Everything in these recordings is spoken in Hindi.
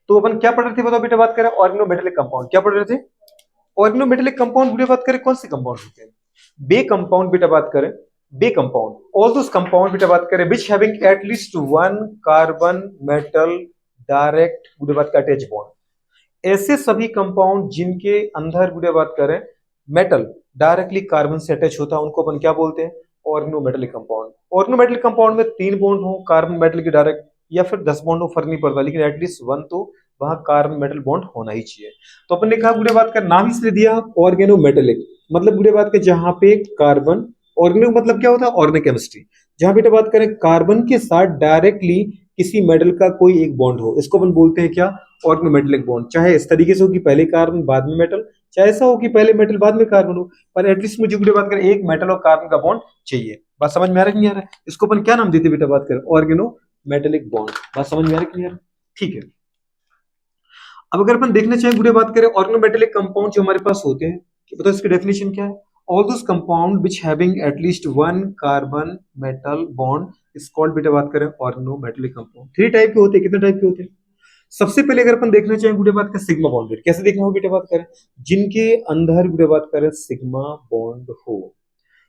तो अपन क्या पढ़ रहे थे बताओ बेटा, बात करें ऑर्गेनोमेटेलिक कंपाउंड, क्या पढ़ रहे थे? ऑर्गेनोमेटेलिक कंपाउंड बेटा बात करें कौन से कंपाउंड होते हैं? बे कंपाउंड बेटा बात करें, बे कंपाउंड, ऑल दोस कंपाउंड बेटा बात करें which having at least one carbon metal direct बेटा बात का अटैच बॉन्ड। ऐसे सभी कंपाउंड जिनके अंदर गुड़े बात करें मेटल डायरेक्टली कार्बन से अटैच होता है उनको अपन क्या बोलते हैं? Organometallic compound. ऑर्गेनोमेटेलिक कंपाउंड में 3 बॉन्ड हो कार्बन मेटल के डायरेक्ट, या फिर 10 बॉन्ड हो, फर्क नहीं पड़ता, लेकिन एटलीस्ट 1 तो वहां कार्बन मेटल बॉन्ड होना ही चाहिए। तो अपन ने कहा गुड़े बात का नाम इसलिए दिया ऑर्गेनोमेटेलिक, मतलब गुड़े बात के जहां पे कार्बन, ऑर्गेनो मतलब क्या होता है? Organic chemistry. जहां बेटा बात करें कार्बन के साथ डायरेक्टली किसी मेटल का कोई एक बॉन्ड हो, इसको अपन बोलते हैं क्या? Organometallic bond. चाहे इस तरीके से हो कि पहले कार्बन बाद में मेटल, चाहे ऐसा हो कि पहले मेटल बाद में कार्बन हो, पर एटलीस्ट मुझे बेटा बात करें एक मेटल और कार्बन का बॉन्ड चाहिए। बात समझ में आ रहा है कि नहीं आ रहा है? इसको अपन क्या नाम देते बेटा बात करें? Organometallic bond. बात समझ में आ रही है कि नहीं आ रहा है? ठीक है। अब अगर अपन देखना चाहें गुड़े बात करें ऑर्गेनोमेटेलिक कंपाउंड जो हमारे पास होते हैं, बताओ इसकी डेफिनेशन क्या है? All those compound which having at least one carbon metal bond is called बेटा बात करें ऑर्गेनोमेटेलिक कंपाउंड। 3 टाइप के होते हैं। कितने टाइप के होते हैं? सबसे पहले अगर अपन देखना चाहें गुड़े बात का सिग्मा बॉन्डेड, कैसे देखना हो बेटा बात करें? जिनके अंदर गुड़े बात करें सिग्मा बॉन्ड हो,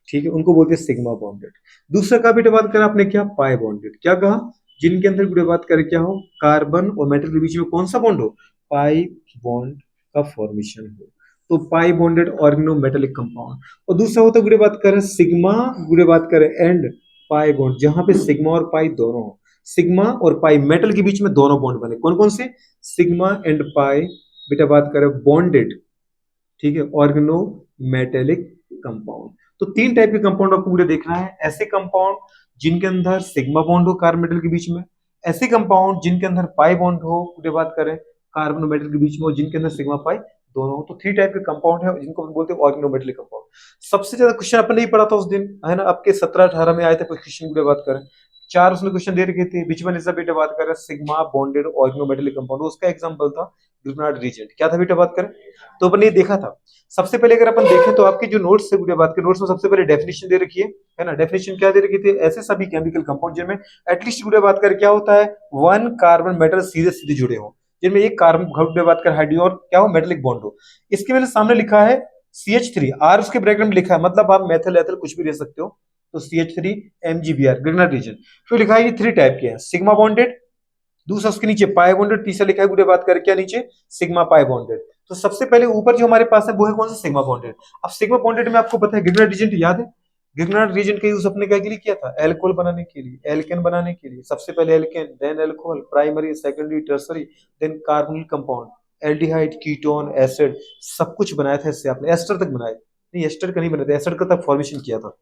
ठीक है, उनको बोलते हैं सिग्मा बॉन्डेड। दूसरा का बेटा बात करें आपने क्या? पाई बॉन्डेड। क्या कहा? जिनके अंदर गुड़े बात करें क्या हो? कार्बन और मेटल के बीच में कौन सा बॉन्ड हो? पाई बॉन्ड का फॉर्मेशन हो, तो पाई बॉन्डेड ऑर्गेनोमेटेलिक कंपाउंड। और दूसरा होता है गुड़े बात करें सिग्मा गुड़े बात करें एंड पाई बॉन्ड, जहां पे सिग्मा और पाई दोनों हो, सिग्मा और पाई मेटल के बीच में दोनों बॉन्ड बने। कौन कौन से? सिग्मा एंड पाई बेटा बात करें बॉन्डेड, ठीक है, ऑर्गेनोमेटेलिक कंपाउंड। तो 3 टाइप के कंपाउंड आपको पूरे देखना है। ऐसे कंपाउंड जिनके अंदर सिग्मा बॉन्ड हो कार्बन मेटल के बीच में, ऐसे कंपाउंड जिनके अंदर पाई बॉन्ड हो पूरे बात करें कार्बन और मेटल के बीच में, और जिनके अंदर सिग्मा पाई दोनों हो। तो 3 टाइप के कंपाउंड है जिनको हम बोलते हैं ऑर्गेनोमेटेलिक कंपाउंड। सबसे ज्यादा क्वेश्चन अपन नहीं पढ़ा था उस दिन, है ना, आपके 17-18 में आए थे क्वेश्चन पूरे बात करें। 4 उसने क्वेश्चन दे रखे थे, बीच में इज बेटा बात करें सिग्मा बॉन्डेड ऑर्गेनोमेटेलिक कंपाउंड, उसका एग्जांपल था ग्रिग्नार्ड रीजेंट। क्या था बेटा बात करें? तो अपन ये देखा था। सबसे पहले अगर अपन देखें तो आपके जो नोट्स है बात के नोट्स में सबसे पहले डेफिनेशन दे रखी है ना। डेफिनेशन क्या दे रखी थी? ऐसे सभी केमिकल कंपाउंड जिनमें एटलीस्ट बात कर क्या होता है? 1 कार्बन मेटल सीधे सीधे जुड़े हो, जिनमें एक कार्बन बात कर हाइड्रोजन और क्या हो मेटेलिक बॉन्ड हो। इसके मैंने सामने लिखा है CH3 R उसके ब्रैकेट में लिखा है, मतलब आप मेथल एथल कुछ भी ले सकते हो। तो CH3 MgBr ग्रिग्नार्ड रीजन। फिर लिखा है ये 3 टाइप के हैं, सिग्मा बॉन्डेड, दूसरा उसके नीचे पाई बॉन्डेड, तीसरा लिखा है गुड़े बात करें क्या नीचे? Sigma pi bonded. तो सबसे पहले ऊपर जो हमारे पास है वो है कौन सा? Sigma bonded. अब सिग्मा बॉन्डेड में आपको पता है ग्रिग्नार्ड रीजेंट याद है? ग्रिग्नार्ड रीजेंट का यूज अपने क्या के लिए किया था? एल्कोहल बनाने के लिए, एल्केन बनाने के लिए। सबसे पहले alkane, then alcohol, primary, secondary, tertiary, then carbonyl compound, aldehyde, ketone, acid, सब कुछ बनाया था इससे आपने। एस्टर तक बनाया नहीं, एस्टर का नहीं बनाया था, एसिड का तक फॉर्मेशन किया था,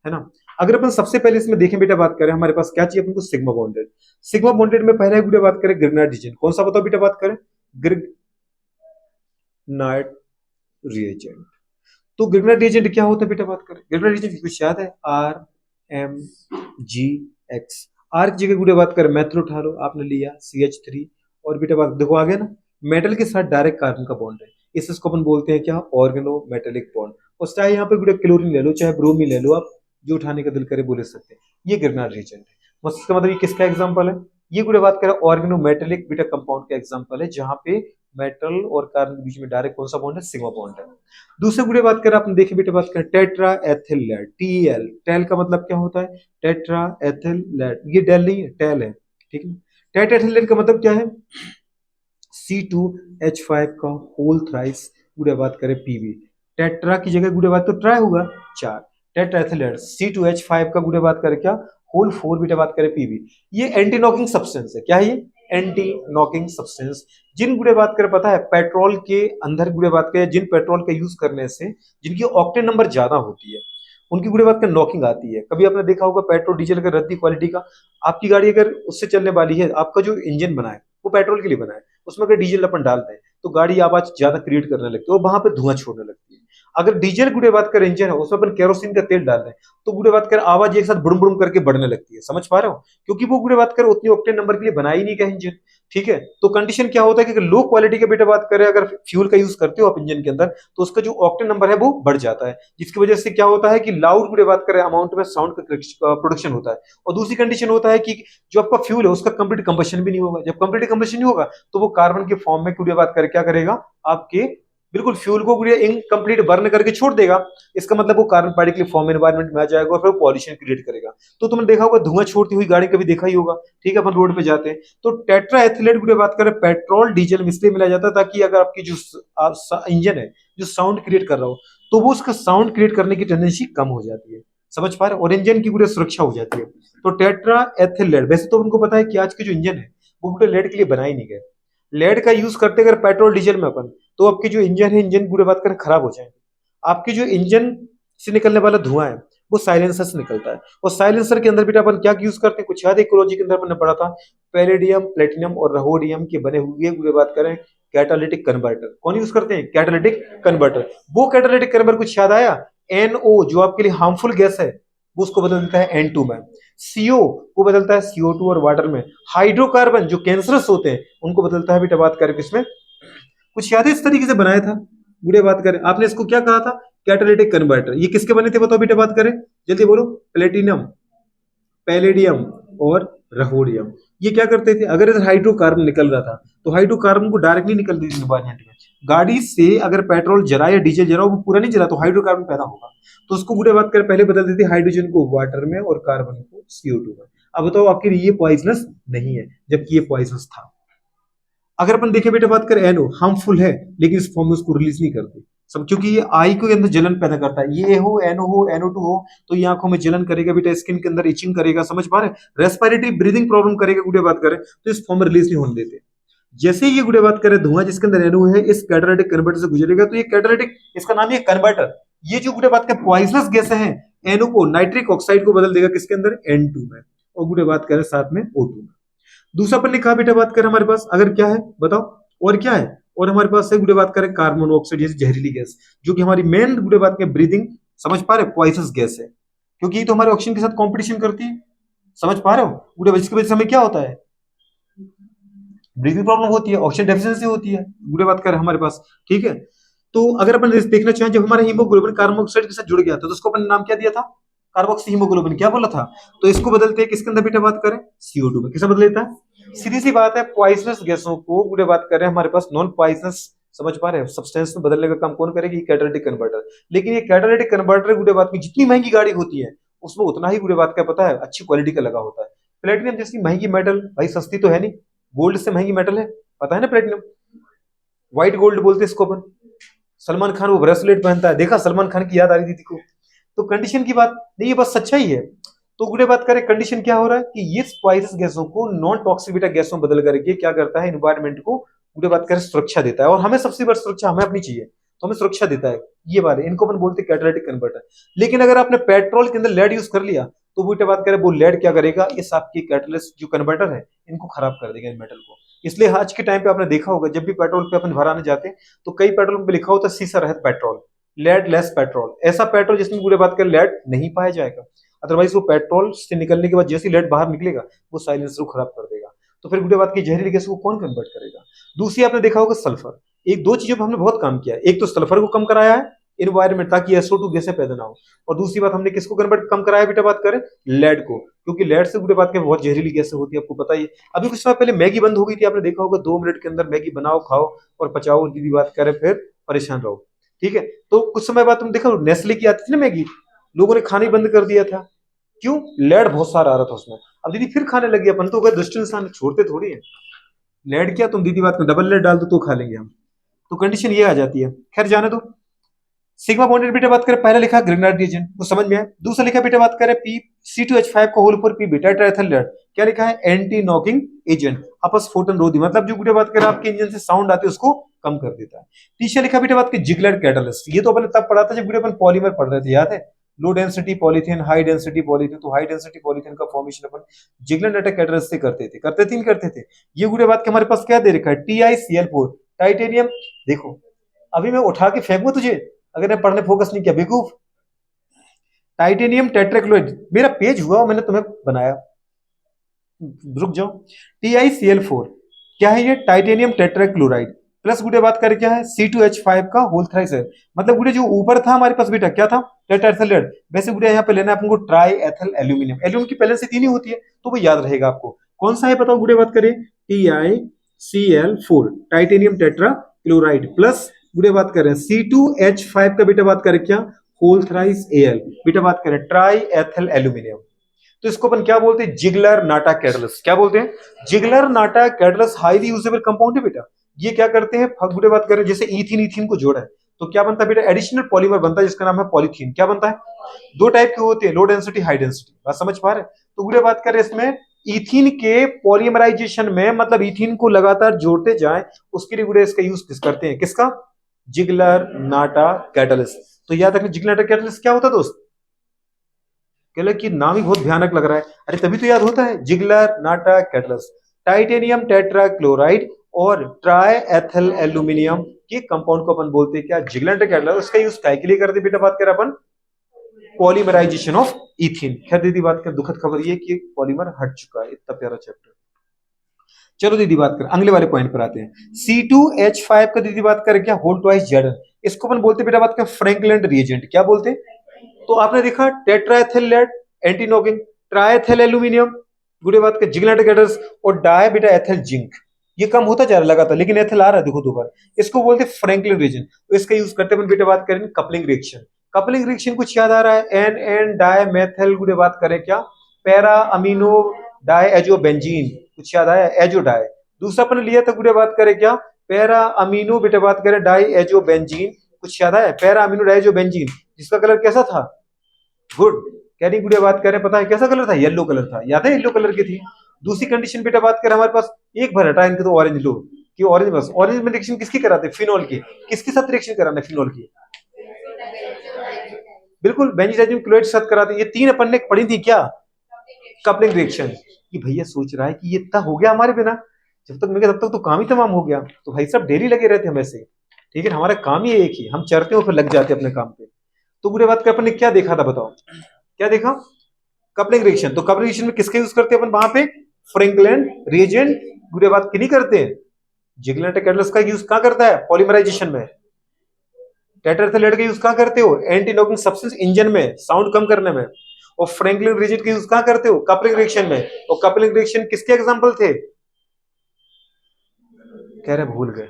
है ना। अगर अपन सबसे पहले इसमें देखें बेटा बात करें हमारे पास क्या चाहिए अपन को? Sigma bonded. सिग्मा बॉन्डेड में पहले बेटा बात करें ग्रिग्नार्ड रीजेंट, कौन सा बताओ बेटा बात करें? Grignard reagent. तो ग्रिग्नार्ड रिएजेंट क्या होता है बेटा बात करें? ग्रिग्नार्ड रिएजेंट कुछ याद है? RMgX। आर की जगह बेटा बात करें मेथल उठा लो, आपने लिया CH3, और बेटा बात देखो आ गया ना, मेटल के साथ डायरेक्ट कार्बन का बॉन्ड है, इसको अपन बोलते हैं क्या? Organometallic bond. और चाहे यहाँ पे बेटा क्लोरीन ले लो, चाहे ब्रोमीन ले लो, आप जो उठाने का दिल करे बोले सकते हैं। ये ग्रिग्नार्ड रिएजेंट है। बस इसका मतलब ये किसका एग्जांपल है? ये गुड़े बात करें ऑर्गेनोमेटेलिक बेटा कंपाउंड का एग्जांपल है, जहां पे मेटल और कार्बन के बीच में डायरेक्ट कौन सा बॉन्ड है? सिग्मा बॉन्ड है। दूसरे गुड़े बात करें आपने देखे बेटा बात करें टेट्रा एथिलेट, TEL। टेल का मतलब क्या होता है? टेट्रा एथिलेट, ये डेल नहीं है, टेल है, ठीक है। टेट्रा एथिलेट का मतलब क्या है? C2H5 का होल थ्राइस गुड़े बात करें PB। टेट्रा की जगह गुड़े बात तो ट्राई होगा 4, टेट्रा एथिलेट C2H5 का गुड़े बात करें क्या? होल 4 बीटा बात करें PB। ये एंटी नॉकिंग सब्सटेंस है। क्या है ये? Anti knocking substance. जिन गुड़े बात करें पता है पेट्रोल के अंदर गुड़े बात करें, जिन पेट्रोल का यूज करने से जिनकी ऑक्टेन नंबर ज्यादा होती है उनकी गुड़े बात कर नॉकिंग आती है। कभी आपने देखा होगा पेट्रोल डीजल का रद्दी क्वालिटी का, आपकी गाड़ी अगर उससे चलने वाली है, आपका जो इंजन बना है वो पेट्रोल के लिए बना है, उसमें अगर डीजल अपन डालते हैं तो गाड़ी आवाज ज्यादा क्रिएट करने लगती है और वहां पे धुआं छोड़ने लगती है। अगर डीजल गुड़े बात करें इंजन है उसमें अपन केरोसिन का तेल डाल रहे हैं तो गुड़े बात करें आवाज एक साथ बुड़ुम बुड़ुम करके बढ़ने लगती है, समझ पा रहे हो, क्योंकि वो गुड़े बात करें उतनी ऑक्टेन नंबर के लिए बना ही नहीं गया इंजन। ठीक है, तो कंडीशन क्या होता है कि लो क्वालिटी के बेटा बात करें अगर फ्यूल का यूज करते हो आप इंजन के अंदर तो उसका जो ऑक्टेन नंबर है वो बढ़ जाता है, जिसकी वजह से क्या होता है कि लाउड गुड़े बात करें अमाउंट में साउंड का प्रोडक्शन होता है। और दूसरी कंडीशन होता है कि जो आपका फ्यूल है उसका कंप्लीट कंबशन भी नहीं होगा, जब कंप्लीट कंबशन नहीं होगा तो वो कार्बन के फॉर्म में गुड़े बात करें क्या करेगा आपके बिल्कुल फ्यूल को इनकम्प्लीट बर्न करके छोड़ देगा। इसका मतलब वो कार्बन पार्टिकल फॉर्म एनवायरमेंट में आ जाएगा और फिर पॉल्यूशन क्रिएट करेगा। तो तुमने देखा होगा धुआं छोड़ती हुई गाड़ी कभी देखा ही होगा, ठीक है, अपन रोड पे जाते हैं तो टेट्रा एथिलेट की बात करें पेट्रोल डीजल में इसलिए मिलाया जाता है ताकि अगर आपकी जो इंजन है जो साउंड क्रिएट कर रहा हो तो वो उसका साउंड क्रिएट करने की टेंडेंसी कम हो जाती है, समझ पा रहे हो, और इंजन की पूरी सुरक्षा हो जाती है। तो टेट्रा एथिलेट वैसे तो उनको पता है कि आज के जो इंजन है वो पूरे लेड के लिए बनाए नहीं गए, लेड का यूज करते अगर पेट्रोल डीजल में अपन तो आपकी जो इंजन है इंजन पूरे बात करें खराब हो जाएंगे। आपकी जो इंजन से निकलने वाला धुआं है वो साइलेंसर से निकलता है और साइलेंसर के अंदर बेटा अपन क्या यूज करते हैं, कुछ याद इकोलॉजी के अंदर अपन ने पढ़ा था पैलेडियम प्लेटिनम और रहोडियम के बने हुए पूरे बात करें कैटालिटिक कन्वर्टर, कौन यूज करते हैं कैटालिटिक कन्वर्टर। वो कैटालिटिक कन्वर्टर कुछ याद आया, एनओ जो आपके लिए हार्मफुल गैस है वो उसको बदल देता है एन टू में, सीओ को बदलता है CO2 और वाटर में, हाइड्रोकार्बन जो कैंसरस होते हैं उनको बदलता है बेटा बात करें किसमें, कुछ याद है इस तरीके से बनाया था बुढ़े बात करें आपने इसको क्या कहा था कैटालिटिक कन्वर्टर। ये किसके बने थे बताओ बेटा बात करें जल्दी बोलो, प्लेटिनम पैलेडियम और रहोडियम। ये क्या करते थे अगर इधर हाइड्रोकार्बन निकल रहा था तो हाइड्रोकार्बन को डायरेक्टली निकल दी एनवायरमेंट में, गाड़ी से अगर पेट्रोल जला या डीजल जला वो पूरा नहीं जला तो हाइड्रोकार्बन पैदा होगा, तो उसको बुढ़े बात करें पहले बदल देती हाइड्रोजन को वाटर में और कार्बन को CO2 में। अब बताओ आपके लिए ये पॉइजनस नहीं है जबकि ये पॉइजनस था। अगर अपन देखें बेटा बात करें एनओ हार्मफुल है लेकिन इस फॉर्म में उसको रिलीज नहीं करते सब, क्योंकि ये आई के अंदर जलन पैदा करता है, ये हो NO2 हो तो ये आंखों में जलन करेगा बेटा, स्किन के अंदर इचिंग करेगा, समझ पा रहे, रेस्पिरेटरी ब्रीदिंग प्रॉब्लम करेगा गुड़े बात करें तो इस फॉर्म में रिलीज नहीं होने देते। जैसे ही ये गुड़े बात करें धुआं जिसके अंदर NO है इस कैटालिटिक कन्वर्टर से गुजरेगा तो ये कैटालिटिक इसका नाम है कन्वर्टर, ये जो गुड़े बात करें पॉइजनस गैस है NO को नाइट्रिक ऑक्साइड को बदल देगा किसके अंदर N2 में और गुड़े बात करें साथ में O2 में। दूसरा पर लिखा बेटा बात करें हमारे पास अगर क्या है बताओ और क्या है, और हमारे पास से गुड़े बात करें कार्बन मोनोऑक्साइड जैसी जहरीली गैस जो कि हमारी मेन गुड़े बात करें ब्रीदिंग, समझ पा रहे पॉइजनस गैस है क्योंकि ये तो हमारे ऑक्सीजन के साथ कंपटीशन करती है, समझ पा रहे हो गुड़े, जिसकी वजह से हमें क्या होता है ब्रीदिंग प्रॉब्लम होती है, ऑक्सीजन डेफिशिएंसी होती है गुड़े बात करें हमारे पास। ठीक है, तो अगर अपन देखना चाहें जब हमारा हीमोग्लोबिन कार्बन मोनोऑक्साइड के साथ जुड़ गया था तो उसको अपन नाम क्या दिया था कार्बोक्सी हीमोग्लोबिन, क्या बोला था, तो इसको बदलते हैं किसके अंदर बेटा बात करें CO2 में, किसे बदल देता है, सीधी सी बात है पॉइजनस गैसों को गुड़े बात करें हमारे पास नॉन पॉइजनस, समझ पा रहे हैं सब्सटेंस में बदलने का काम कौन करेगी कैटालिटिक कन्वर्टर। लेकिन ये कैटालिटिक कन्वर्टर गुड़े बात की जितनी महंगी गाड़ी होती है उसमें उतना ही गुड़े बात का पता है अच्छी क्वालिटी का लगा होता है। प्लेटिनम जैसी महंगी मेटल भाई सस्ती तो है नहीं, गोल्ड से महंगी मेटल है, पता है ना प्लेटिनम, व्हाइट गोल्ड बोलते हैं इसको अपन। सलमान खान वो ब्रेसलेट पहनता है, देखा सलमान खान की याद आ रही थी को, तो कंडीशन की बात नहीं, ये बस सच्चाई है। तो गुड़े बात करें कंडीशन क्या हो रहा है कि ये पॉइजनस गैसों को नॉन टॉक्सिक बेटा गैसों बदल करके क्या करता है एनवायरमेंट को गुड़े बात करें सुरक्षा देता है, और हमें सबसे बड़ी सुरक्षा हमें अपनी चाहिए तो हमें सुरक्षा देता है, ये बात है, इनको अपन बोलते हैं कैटालिटिक कन्वर्टर। लेकिन अगर आपने पेट्रोल के अंदर लेड यूज कर लिया तो बेटा बात करें वो लेड क्या करेगा इस आपकी कैटलिस्ट जो कन्वर्टर है इनको खराब कर देगा इन मेटल को। इसलिए आज के टाइम पे आपने देखा होगा जब भी पेट्रोल पे अपन भराने जाते हैं तो कई पेट्रोल पे लिखा होता है सीसा रहित पेट्रोल, लेड लेस पेट्रोल, ऐसा पेट्रोल जिसमें पूरे बात करें लेड नहीं पाया जाएगा, अदरवाइज वो पेट्रोल से निकलने के बाद जैसे लेड बाहर निकलेगा वो साइलेंसर को खराब कर देगा, तो फिर गुड़े बात की जहरीली गैस को कौन कन्वर्ट करेगा। दूसरी आपने देखा होगा सल्फर, एक दो चीजों पर हमने बहुत काम किया है, एक तो सल्फर को कम कराया है इन्वायरमेंट ताकि SO2 गैसें पैदा ना हो, और दूसरी बात हमने किसको कन्वर्ट कम कराया बेटा बात करें लेड को, क्योंकि लेड से गुड़े बात करें बहुत जहरीली गैसें होती है आपको पता ही। अभी कुछ समय पहले मैगी बंद हो गई थी, आपने देखा होगा 2 मिनट के अंदर मैगी बनाओ खाओ और पचाओ, दीदी बात करें फिर परेशान रहो। ठीक है, तो कुछ समय बाद तुम देखो नेस्ले की आती थी ना मैगी, लोगों ने खाना ही बंद कर दिया था, क्यों, लेड बहुत सारा आ रहा था उसमें। अब दीदी फिर खाने लगी, अपन तो अगर दुष्ट इंसान छोड़ते थोड़ी है, लेड क्या तुम दीदी बात में डबल लेड डाल दो तो खा लेंगे हम, तो कंडीशन ये आ जाती है। खैर जाने दो, सिग्मा बॉन्डेड बेटा बात करें पहला लिखा ग्रिग्नार्ड रीजन वो समझ में आया, दूसरा लिखा बेटा बात करें पी C2H5 को होल 4 पी बेटा ट्राइथल, क्या लिखा है एंटी नॉकिंग एजेंट, आपस फोटन रोधी, मतलब जो बेटा बात करें आपके इंजन से साउंड आती है उसको कम कर देता है। तीसरा लिखा बेटा बात की जिगलेट कैटलिस्ट, ये तो अपन तब पढ़ा था जब बेटा अपन पॉलीमर पढ़ रहे थे, याद है, low density polythene high density polythene, तो हाई डेंसिटी पॉलीथीन का फॉर्मेशन अपन जिगलेट अटैक कैटलिस्ट से करते थे। ये गुड़े बात के हमारे पास क्या दे रखा है TiCl4 टाइटेनियम, देखो अभी मैं उठा के फेंकूं तुझे, अगर ने पढ़ने फोकस नहीं किया बेवकूफ। टाइटेनियम टेट्राक्लोराइड, मेरा पेज हुआ और मैंने तुम्हें बनाया, रुक जाओ। TiCl4 क्या है ये? टाइटेनियम टेट्राक्लोराइड प्लस गुड़े बात करें क्या है? C2H5 का होल थ्राइस है। मतलब गुड़े जो ऊपर था हमारे पास बेटा क्या था? टेट्राएथल, वैसे गुड़े यहाँ पे लेना है अपन को ट्राई एथल एल्यूमिनियम। एल्यूमिनियम की पहले से तीन ही होती है तो वो याद रहेगा आपको। कौन सा है बताओ गुड़े बात करें? TiCl4 टाइटेनियम टेट्राक्लोराइड प्लस गुड़े बात करें C2H5 का बेटा बात करें क्या? होल थ्राइस Al बेटा बात करें ट्राई एथल एल्यूमिनियम। तो इसको अपन क्या बोलते हैं? जिगलर नाटा कैटलिस्ट। क्या बोलते हैं? जिगलर नाटा कैटलिस्ट हाईली यूजेबल कंपाउंड है बेटा। ये क्या करते हैं? फगुड़े बात करें जैसे इथिन इथिन को जोड़ा है तो क्या बनता है बेटा? एडिशनल पॉलीमर बनता है जिसका नाम है पॉलीथीन। क्या बनता है? दो टाइप के होते हैं, लो डेंसिटी हाई डेंसिटी। बात समझ पा रहे? तो गुड़े बात करें इसमें इथिन के पॉलीमराइजेशन में, मतलब इथिन को लगातार जोड़ते जाए उसके लिए गुड़े इसका यूज किस करते हैं? किसका? जिगलर नाटा कैटलिस्ट। तो याद रखना जिगलर नाटा कैटलिस्ट क्या होता है दोस्त? कहले कि नाम ही बहुत भयानक लग रहा है, अरे तभी तो याद होता है, जिगलर नाटा कैटलिस्ट। टाइटेनियम टेट्राक्लोराइड और ट्राई एथल एल्यूमिनियम के कंपाउंड को अपन बोलते हैं क्या? जिगलर नाटा कैटलिस्ट। उसका यूज काय के लिए करते बेटा? बात करें अपन पॉलीमराइजेशन ऑफ इथिन। खैर दीदी बात कर, दुखद खबर ये कि पॉलीमर हट चुका है, इतना प्यारा चैप्टर। चलो दीदी बात करें अगले वाले पॉइंट पर आते हैं। C2H5 का दीदी बात करें क्या? होल ट्वाइस जर्डन। इसको अपन बोलते बेटा बात करें फ्रैंकलैंड रिएजेंट। क्या बोलते हैं? तो आपने देखा tetraethyl lead anti knocking, triethyl aluminium गुड़े बात का जिगलर कैटलिस्ट और डाई बेटा एथिल जिंक। ये कम होता जा रहा लगातार लेकिन एथिल आ रहा है देखो दो बार। इसको बोलते हैं फ्रैंकलिन रिएजेंट। तो इसका यूज करते हैं बेटा बात करें कपलिंग रिएक्शन। कपलिंग रिएक्शन कुछ याद आ रहा है? एन एन डाई मेथिल गुड़े बात करें क्या? Para amino di azo benzene. कुछ याद आया? Azo dye. दूसरा अपन लिया था गुड़े बात करें क्या? पैरा अमीनो बेटा बात करें डाई एजो बेंजीन। कुछ याद आया? Para amino di azo benzene जिसका कलर कैसा था? गुड। कैरी गुड़िया बात करें पता है कैसा कलर था? येलो कलर था। याद है? येलो कलर की थी। दूसरी कंडीशन बेटा बात करें हमारे पास एक भर हटा इनके तो ऑरेंज लो कि ऑरेंज, बस ऑरेंज में रिएक्शन किसकी कराते? फिनॉल की। किसके साथ रिएक्शन कराना? फिनॉल की। बिल्कुल बेंजीडाइजियम क्लोराइड के साथ कराते। ये तीन अपन ने पढ़ी थी क्या? Coupling reaction. कि भैया सोच रहा है कि ये इतना हो गया हमारे बिना, जब तक मैं तब तक तो काम ही तमाम हो गया। तो भाई सब डेली लगे रहते हम ऐसे, ठीक है? हमारा काम ही एक ही, हम चरते हो फिर लग जाते अपने काम पे। तो बुरे बात कर अपन ने क्या देखा था बताओ? क्या देखा? Coupling reaction. तो कपलिंग रिएक्शन में किसके यूज करते हैं अपन वहां पे? Frankland reagent. बुरे बात की नहीं करते हैं। जिगलर नाटा कैटलिस्ट का यूज कहां करता है? पॉलीमराइजेशन में। टेट्राएथिल लेड का यूज कहां करते हो? एंटी नॉकिंग सब्सटेंस इंजन में, साउंड कम करने में। और फ्रैंकलिन रिएजेंट का यूज कहां करते हो? कपलिंग रिएक्शन में। और कपलिंग रिएक्शन किसके एग्जांपल थे? कह रहे भूल गए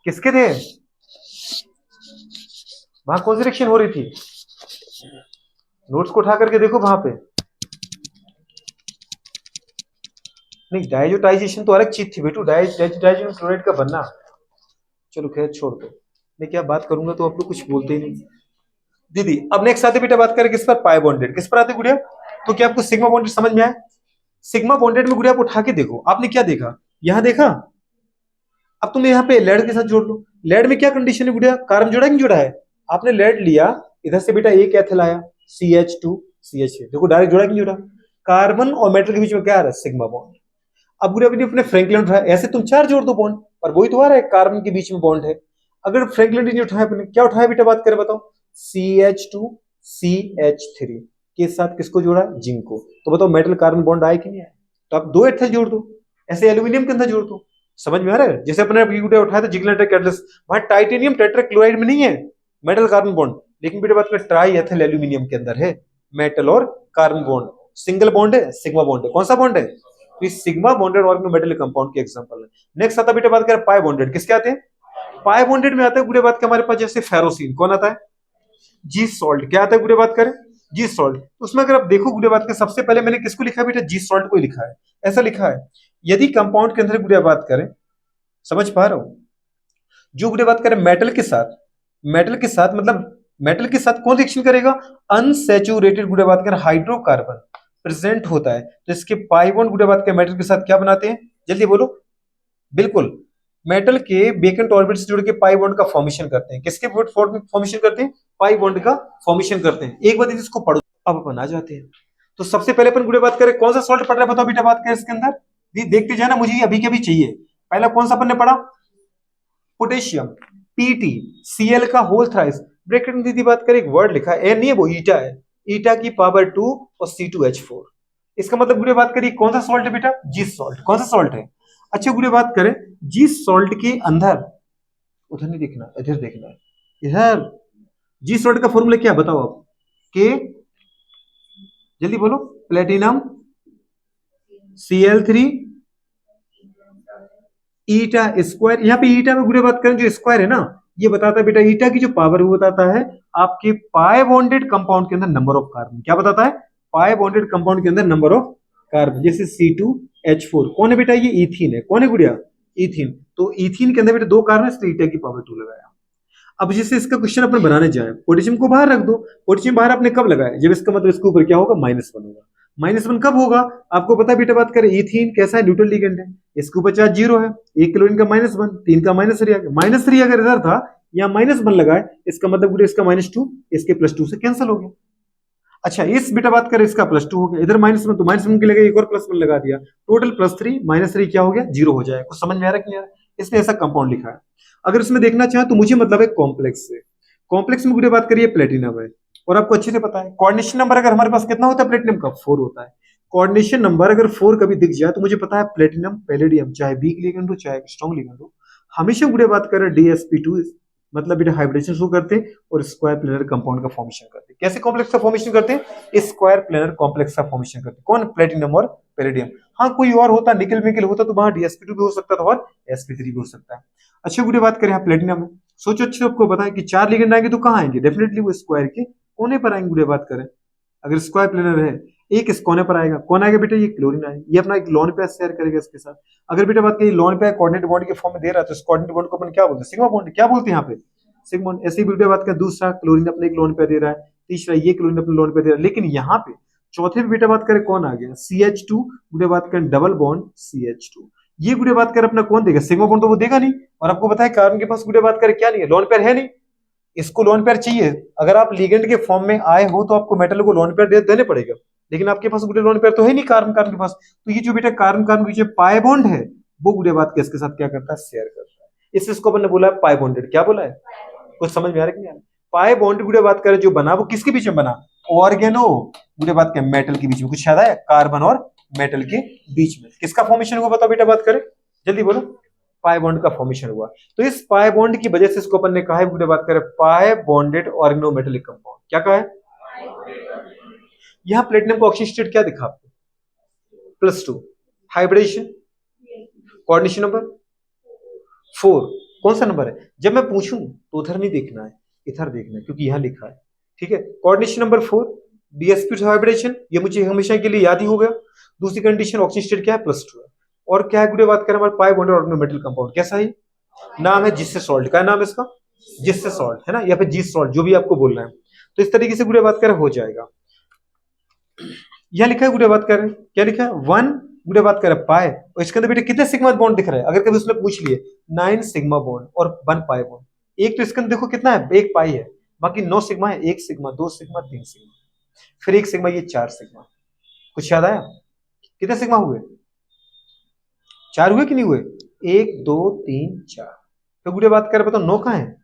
किसके थे? वहां कौन सी रिएक्शन हो रही थी? नोट्स को उठा करके देखो वहां पे। नहीं, डायजोटाइजेशन तो अलग चीज थी बेटू, डायजोटाइजेशन क्लोराइड का बनना। चलो खैर छोड़ दो, मैं क्या बात करूंगा तो आप लोग कुछ बोलते ही नहीं। दीदी अब नेक्स्ट आते बेटा बात करें किस पर? पाई बॉन्डेड। किस पर आते गुड़िया? तो क्या आपको सिग्मा बॉन्डेड समझ में आया? सिग्मा बॉन्डेड में गुड़िया आप उठा के देखो, आपने क्या देखा? यहां देखा। अब तुम यहाँ पे लेड के साथ जोड़ लो। लेड में क्या कंडीशन है गुड़िया? कार्बन जोड़ा नहीं जोड़ा है? आपने लेड लिया, इधर से बेटा एक एथिल आया CH2 CH3, देखो डायरेक्ट जोड़ा कि नहीं जोड़ा? कार्बन और मेटल के बीच में क्या आ रहा है? Sigma bond. अब गुड़िया अपने फ्रैंकलिन उठाया, ऐसे तुम चार जोड़ दो बॉन्ड, पर वही तो आ रहा है कार्बन के बीच में बॉन्ड है। अगर फ्रैंकलिन नहीं उठाया अपने, क्या उठाया बेटा बात करें बताओ? CH2 CH3 के साथ किसको जोड़ा? जिंक को। तो बताओ मेटल कार्बन बॉन्ड आए कि नहीं आए? तो आप दो एथिल जोड़ दो, ऐसे एल्यूमिनियम के अंदर जोड़ दो। समझ में आ रहा है? जैसे अपने उठाया था जिगलर नाटा कैटलिस्ट, वहां टाइटेनियम टेट्राक्लोराइड में नहीं है मेटल कार्बन बॉन्ड, लेकिन बेटा बात में ट्राई एथिल एल्यूमिनियम के अंदर है मेटल और कार्बन बॉन्ड। सिंगल बॉन्ड है, सिग्मा बॉन्ड है। कौन सा बॉन्ड है? तो ये सिग्मा बॉन्डेड ऑर्गेनोमेटेलिक कंपाउंड के एग्जांपल है। नेक्स्ट आता बेटा बात करें पाई बॉन्डेड। किसके आते हैं? पाई बॉन्डेड में आता है गुड़े बात के हमारे पास जैसे फेरोसिन। कौन आता है? जी सॉल्ट। क्या आता है गुड़े बात करें? जी सॉल्ट। तो उसमें अगर आप देखो गुड़े बात के सबसे पहले मैंने किसको लिखा बेटा? जी सॉल्ट को ही लिखा है। ऐसा लिखा है यदि कंपाउंड के अंदर गुड़े बात करें, समझ पा रहा हूं, जो गुड़े बात करें मेटल के साथ, मेटल के साथ मतलब मेटल के साथ कौन रिएक्शन करेगा? अनसैचुरेटेड गुड़े बात करें हाइड्रोकार्बन प्रेजेंट होता है तो इसके पाई बॉन्ड गुड़े बात करें मेटल के साथ क्या बनाते हैं? जल्दी बोलो। बिल्कुल, मेटल के वेकेंट ऑर्बिट से जुड़ के पाई बॉन्ड का फॉर्मेशन करते हैं। किसके फॉर्मेशन करते हैं? पाई बॉन्ड का फॉर्मेशन करते हैं। एक बार इसको पढ़ो। अब अपन आ जाते हैं, तो सबसे पहले अपन गुड़े बात करें कौन सा सॉल्ट पढ़ रहा है बताओ बेटा बात करें इसके अंदर? देखते जाना, मुझे ये अभी के अभी चाहिए। पहला कौन सा अपन ने पढ़ा? पोटेशियम, PT, Cl का होल थ्राइस। ब्रैकेट में दीदी बात करें एक वर्ड लिखा है, एन नहीं है वो ईटा है, ईटा की पावर 2 और C2H4। इसका मतलब गुड़े बात करिए कौन सा सॉल्ट है बेटा, जी सॉल्ट। कौन सा सॉल्ट है? अच्छा गुड़े बात करें जी सॉल्ट के अंदर, उधर नहीं देखना इधर देखना है, इधर जी सॉल्ट का फॉर्मूला क्या बताओ आप, के, जल्दी बोलो, प्लेटिनम Cl3 ईटा स्क्वायर। यहाँ पे ईटा में गुड़े बात करें जो स्क्वायर है ना, ये बताता है बेटा ईटा की जो पावर वो बताता है आपके पाई बॉन्डेड कंपाउंड के अंदर नंबर ऑफ कार्बन। क्या बताता है? पाई बॉन्डेड कंपाउंड के अंदर नंबर ऑफ कार्बन। जैसे C2H4 कौन है बेटा, ये इथीन है। कौन है गुड़िया? इथीन। तो इथीन के अंदर बेटा 2 कार्बन है, इसलिए ईटा की पावर 2 लगाया। अब जैसे इसका क्वेश्चन अपन बनाने जाए, पोटेशियम को बाहर रख दो। पोटेशियम बाहर आपने कब लगाया? जब इसका मतलब इसके ऊपर क्या होगा, -1 होगा। -1 कब होगा? आपको पता है बेटा बात करें इथीन कैसा है, न्यूट्रल लिगेंड है, इसके ऊपर चार्ज 0 है, 1 क्लोरीन का -1, 3 का -3 आ गया। -3 अगर इधर था या -1 लगाए, इसका मतलब बेटा इसका -2 इसके +2 से कैंसिल हो गया। अच्छा इस बेटा बात करें इसका +2 हो गया, इधर -1 तो -1 के लगा एक और +1 लगा दिया, टोटल +3 -3 क्या हो गया, 0 हो जाएगा। कुछ समझ में आ रहा है कि नहीं आ रहा है? इसलिए ऐसा कंपाउंड लिखा है। अगर इसमें देखना चाहे तो मुझे मतलब है कॉम्प्लेक्स से, कॉम्प्लेक्स में गुड़े बात करिए प्लेटिनम है, और आपको अच्छे से पता है कोऑर्डिनेशन नंबर अगर हमारे पास कितना होता है प्लेटिनम का, 4 होता है। कोऑर्डिनेशन नंबर अगर 4 कभी दिख जाए तो मुझे पता है प्लेटिनम पैलेडियम चाहे वीक लिगेंड हो चाहे स्ट्रॉन्ग लिगेंड हो, हमेशा गुड़े बात करें DsP2 मतलब बेटा हाइब्रिडेशन शुरू करते हैं और स्क्वायर प्लेनर कंपाउंड का फॉर्मेशन करते हैं। कैसे कॉम्प्लेक्स का फॉर्मेशन करते हैं? स्क्वायर प्लेनर कॉम्प्लेक्स का फॉर्मेशन करते हैं। कौन? प्लेटिनम और पैलेडियम। हाँ कोई और होता, निकल मिकल होता तो वहां DsP2 भी हो सकता था और sp3 भी हो सकता है। अच्छा गुड़े बात करें यहाँ प्लेटिनम है, सोचो अच्छे आपको पता है कि 4 लिगेंड आएंगे तो कहाँ आएंगे, डेफिनेटली वो स्क्वायर के कोने पर आएंगे। गुड़े बात करें अगर स्क्वायर प्लेनर है, एक इस कोने पर आएगा, कौन आएगा बेटा, ये क्लोरीन आएगा, ये अपना एक लोन पेयर शेयर करेगा इसके साथ। अगर बेटा बात करें लोन पेयर कोऑर्डिनेट बॉन्ड के फॉर्म में दे रहा है तो इस कोऑर्डिनेट बॉन्ड को अपन क्या बोलते हैं, सिग्मा बॉन्ड। क्या बोलते हैं यहाँ पे, सिग्मा बॉन्ड। ऐसे ही बेटा बात करें दूसरा क्लोरीन अपने एक लोन पेयर दे रहा है, तीसरा ये क्लोरीन अपने लोन पेयर दे रहा है, लेकिन यहाँ पे चौथे पे बेटा बात करें कौन आ गया, CH2। गुड़े बात करें डबल बॉन्ड CH2, ये गुड़े बात करें अपना कौन देगा, सिग्मा बॉन्ड तो वो देगा नहीं। और आपको पता है कार्बन के पास गुड़े बात करें क्या नहीं है, लोन पेयर है नहीं, इसको लोन पेयर चाहिए। अगर आप लिगेंड के फॉर्म में आए हो तो आपको मेटल को लोन पेयर देने पड़ेगा, लेकिन आपके पास गुड़े लोन पेयर तो है नहीं कार्बन कार्बन के पास। तो ये जो बेटा कार्बन कार्बन के जो पाई बॉन्ड है वो गुड़े बात के इसके साथ क्या करता है, शेयर करता है। इसको अपन ने बोला है पाई बॉन्डेड। क्या बोला है? कुछ समझ में आ रहा है कि नहीं आ रहा? पाई बॉन्ड गुड़े बात करें जो बना वो किसके बीच में बना, ऑर्गेनो गुड़े बात करें मेटल के बीच में। कुछ याद आया? कार्बन और मेटल के बीच में किसका फॉर्मेशन हुआ बताओ बेटा बात करें, जल्दी बोलो। पाई बॉन्ड का फॉर्मेशन हुआ। तो इस पाई बॉन्ड की वजह से इसको अपन ने कहा है, गुड़े बात करें पाई बॉन्डेड ऑर्गेनोमेटेलिक कंपाउंड। क्या कहा है? यहां प्लेटिनम का ऑक्सीजन स्टेट क्या दिखा आपको, +2। हाइब्रिडेशन कोऑर्डिनेशन नंबर 4, कौन सा नंबर है? जब मैं पूछूं तो उधर नहीं देखना है, इधर देखना है क्योंकि यहां लिखा है। ठीक है, कोऑर्डिनेशन नंबर 4 DsP2 हाइब्रिडेशन, ये मुझे हमेशा के लिए याद ही हो गया। दूसरी कंडीशन ऑक्सीजन स्टेट क्या है, +2 है। और क्या है गुड़े बात करें हमारे पाई बॉन्डेड ऑर्गेनोमेटल कंपाउंड, कैसा है? नाम है जिससे सॉल्ट। का नाम है इसका जिससे सॉल्ट है ना, या फिर जी सॉल्ट, जो भी आपको बोलना है। तो इस तरीके से गुड़े बात करें हो जाएगा। यह लिखा है गुड़े बात करें, क्या लिखा है, 1 गुड़े बात करें पाए, और इसके अंदर बेटे कितने सिग्मा बॉन्ड दिख रहे हैं? अगर कभी उसने पूछ लिए 9 सिग्मा बॉन्ड और 1 पाई बॉन्ड। एक तो इसके अंदर देखो कितना है, 1 पाई है, बाकी 9 सिग्मा है, 1 सिग्मा 2 सिग्मा 3 सिग्मा, फिर 1 सिग्मा, ये 4 सिग्मा। कुछ याद आया? कितने सिग्मा हुए? 4 हुए कि नहीं हुए? 1 2 3 4। तो गुड़े बात करें बताओ 9 कहाँ है?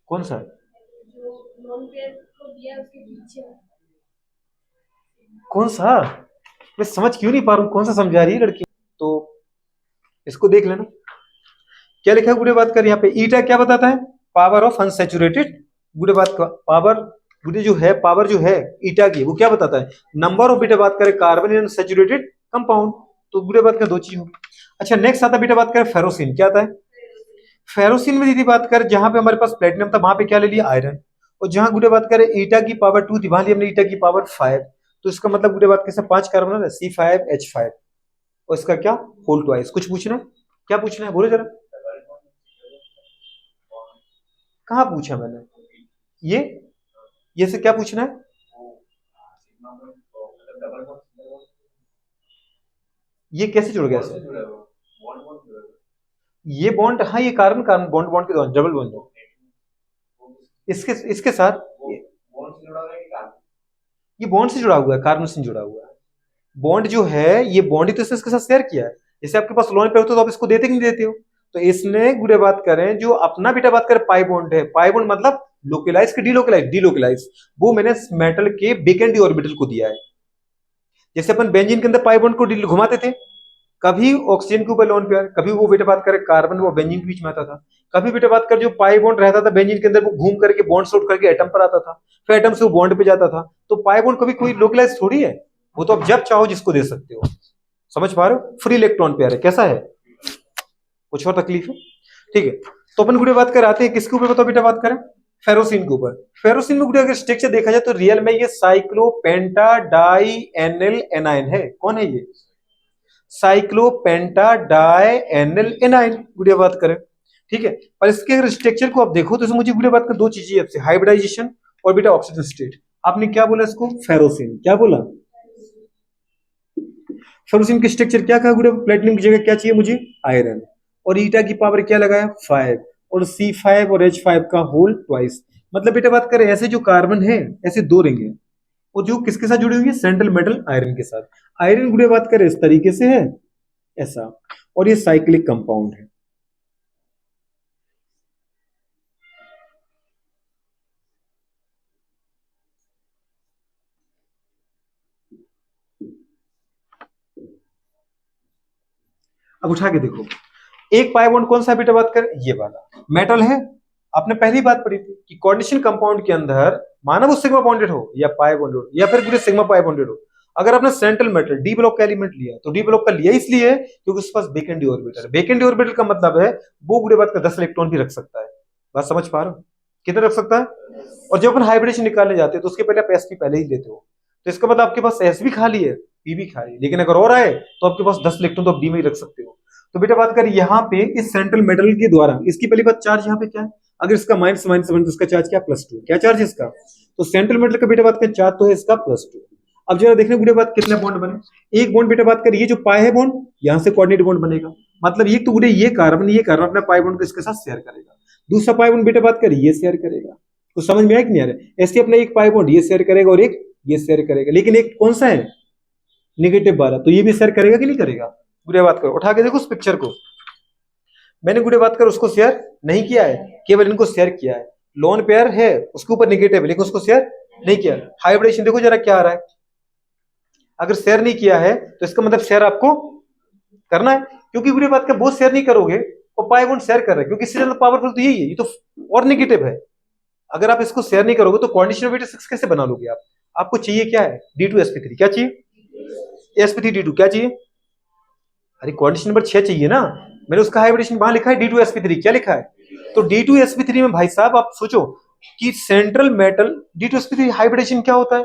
कौन सा? कौन सा? मैं समझ क्यों नहीं पा रहा हूं, कौन सा समझा रही है लड़की? तो इसको देख लेना क्या लिखा है। गुड़े बात कर यहाँ पे ईटा क्या बताता है, पावर ऑफ अनसैचुरेटेड। गुड़े बात का पावर, गुड़े जो है पावर जो है ईटा की, वो क्या बताता है, नंबर ऑफ बेटा बात करें कार्बन इन अनसैचुरेटेड कंपाउंड। तो गुड़े बात का 2 चीज होगी। अच्छा नेक्स्ट आता बेटा बात करें फेरोसिन, क्या आता है? फेरोसिन में दीदी बात कर जहां पे हमारे पास प्लेटिनम था वहां पे क्या ले लिया, आयरन। और जहां गुड़े बात करें ईटा की पावर 2 थी वहां लिया हमने ईटा की पावर 5। तो इसका मतलब गुड़े बात कैसे 5 कार्बन है, C5H5, और इसका क्या होल ट्वाइस। कुछ पूछना है? क्या पूछना है बोलो जरा। कहाँ पूछा मैंने? ये से क्या पूछना है? ये कैसे जुड़ गया इससे? ये बॉन्ड, हाँ ये कार्बन कार्बन बॉन्ड, बॉन्ड के दौरान डबल बॉन्ड इसके इसके साथ ये बॉन्ड से जुड़ा हुआ है, कार्बन से जुड़ा हुआ है। बॉन्ड जो है ये बॉन्ड ही तो इसने इसके साथ शेयर किया है। जैसे आपके पास लोन पे होता तो आप इसको देते कि नहीं देते हो। तो इसने गुड़े बात करें जो अपना बेटा बात करें पाई बॉन्ड है, पाई बॉन्ड मतलब लोकलाइज के डीलोकलाइज, डीलोकलाइज वो मैंने मेटल के बेकेंड ऑर्बिटल को दिया है। जैसे अपन बेंजीन के अंदर पाई बॉन्ड को घुमाते थे, कभी ऑक्सीजन के ऊपर लोन पेयर, कभी वो बेटा बात करें कार्बन वो बेंजीन के बीच में आता था, कभी बेटा बात कर जो पाई बॉन्ड रहता था बेंजीन के अंदर वो घूम करके बॉन्ड आउट करके एटम पर आता था, फिर एटम से वो बॉन्ड पे जाता था। तो पाई बॉन्ड कभी कोई लोकलाइज थोड़ी है, वो तो आप जब चाहो जिसको दे सकते हो। समझ पा रहे हो? फ्री इलेक्ट्रॉन पेयर है। कैसा है? कुछ और तकलीफ है? ठीक है, तो अपन गुड़े बात कर आते हैं किसके ऊपर बताओ बेटा बात करें? फेरोसिन के ऊपर। फेरोसिन में गुड़े अगर स्ट्रक्चर देखा जाए तो रियल में ये साइक्लोपेंटा डाई एनिल एनाइन है। कौन है ये? साइक्लोपेंटा डाई एनिल एनाइन गुड़े बात करें। ठीक है, और इसके अगर स्ट्रक्चर को आप देखो तो मुझे गुड़े बात कर दो चीजें आपसे, हाइब्रिडाइजेशन और बेटा ऑक्सीजन स्टेट। आपने क्या बोला इसको? फेरोसिन। क्या बोला? फेरोसिन के स्ट्रक्चर क्या कहा गुड़े? प्लेटिनम की जगह क्या चाहिए मुझे? आयरन। और ईटा की पावर क्या लगाया? 5। और C5 और H5 का होल ट्वाइस। मतलब बेटा बात करें ऐसे जो कार्बन है ऐसे दो रिंग, और जो किसके साथ जुड़ी हुई है? सेंट्रल मेटल आयरन के साथ। आयरन गुड़े बात करें इस तरीके से है ऐसा, और ये साइक्लिक कंपाउंड है। अब उठा के देखो, एक पाई बॉन्ड कौन सा बेटा बात करें? ये वाला मेटल है। आपने पहली बात पढ़ी थी कि कोऑर्डिनेशन कंपाउंड के अंदर माना वो सिग्मा बॉन्डेड हो या पाई बॉन्डेड हो या फिर पूरे सिग्मा पाई बॉन्डेड हो, अगर आपने सेंट्रल मेटल डी ब्लॉक का एलिमेंट लिया तो डी ब्लॉक का लिया इसलिए क्योंकि उसके पास बेकेंड डी ऑर्बिटल। बेकेंड डी ऑर्बिटल का मतलब है वो गुड़े बात का 10 इलेक्ट्रॉन भी रख सकता है। बात समझ पा रहे हो? कितने रख सकता है? और जब अपन हाइब्रिडेशन निकालने जाते हैं तो उसके पहले आप एसपी पहले ही लेते हो, तो इसका मतलब आपके पास एस भी खाली है, पी भी खाली है, लेकिन अगर और आए तो आपके पास 10 इलेक्ट्रॉन तो आप डी में ही रख सकते हो। तो बेटा बात करें यहाँ पे इस सेंट्रल मेटल के द्वारा, इसकी पहली बात चार्ज यहाँ पे क्या है? अगर इसका माइनस माइनस वन तो इसका चार्ज क्या? +2। क्या चार्ज है इसका? तो सेंट्रल मेटल का बेटा बात करें चार्ज तो है इसका +2। अब जरा देखने बेटा बात कितने बॉन्ड बने? एक बॉन्ड बेटा बात करें ये जो पाई है बॉन्ड यहाँ से कोऑर्डिनेट बॉन्ड बनेगा, मतलब ये तो ये कार्बन अपना पाई बॉन्ड को इसके साथ शेयर करेगा। दूसरा पाई बॉन्ड बेटा बात करें ये शेयर करेगा। तो समझ में आया कि नहीं आ रहा? ऐसे अपना एक पाई बॉन्ड ये शेयर करेगा और एक ये शेयर करेगा, लेकिन एक कौन सा है? -12। तो ये भी शेयर करेगा कि नहीं करेगा? गुड़े बात करो, उठा के देखो उस पिक्चर को। मैंने गुड़े बात कर उसको शेयर नहीं किया है, केवल इनको शेयर किया है। लोन पेयर है उसके ऊपर नेगेटिव, लेकिन उसको शेयर नहीं किया। हाइब्रिडेशन देखो जरा क्या आ रहा है। अगर शेयर नहीं किया है तो इसका मतलब शेयर आपको करना है, क्योंकि गुड़े बात का बहुत शेयर नहीं करोगे और पाई बॉन्ड शेयर कर रहे हैं, क्योंकि इससे ज्यादा पावरफुल तो यही है, ये तो और नेगेटिव है। अगर आप इसको शेयर नहीं करोगे तो कोऑर्डिनेशन ऑफ 6 कैसे बना लोगे आप? आपको चाहिए क्या है? D2sp3। क्या चाहिए? sp3d2। क्या चाहिए? अरे कोऑर्डिनेशन नंबर 6 चाहिए ना, मैंने उसका हाइब्रिडेशन वहां लिखा है D2sp3। क्या लिखा है? तो D2sp3 में भाई साहब आप सोचो कि सेंट्रल मेटल D2sp3 हाइब्रिडेशन क्या होता है?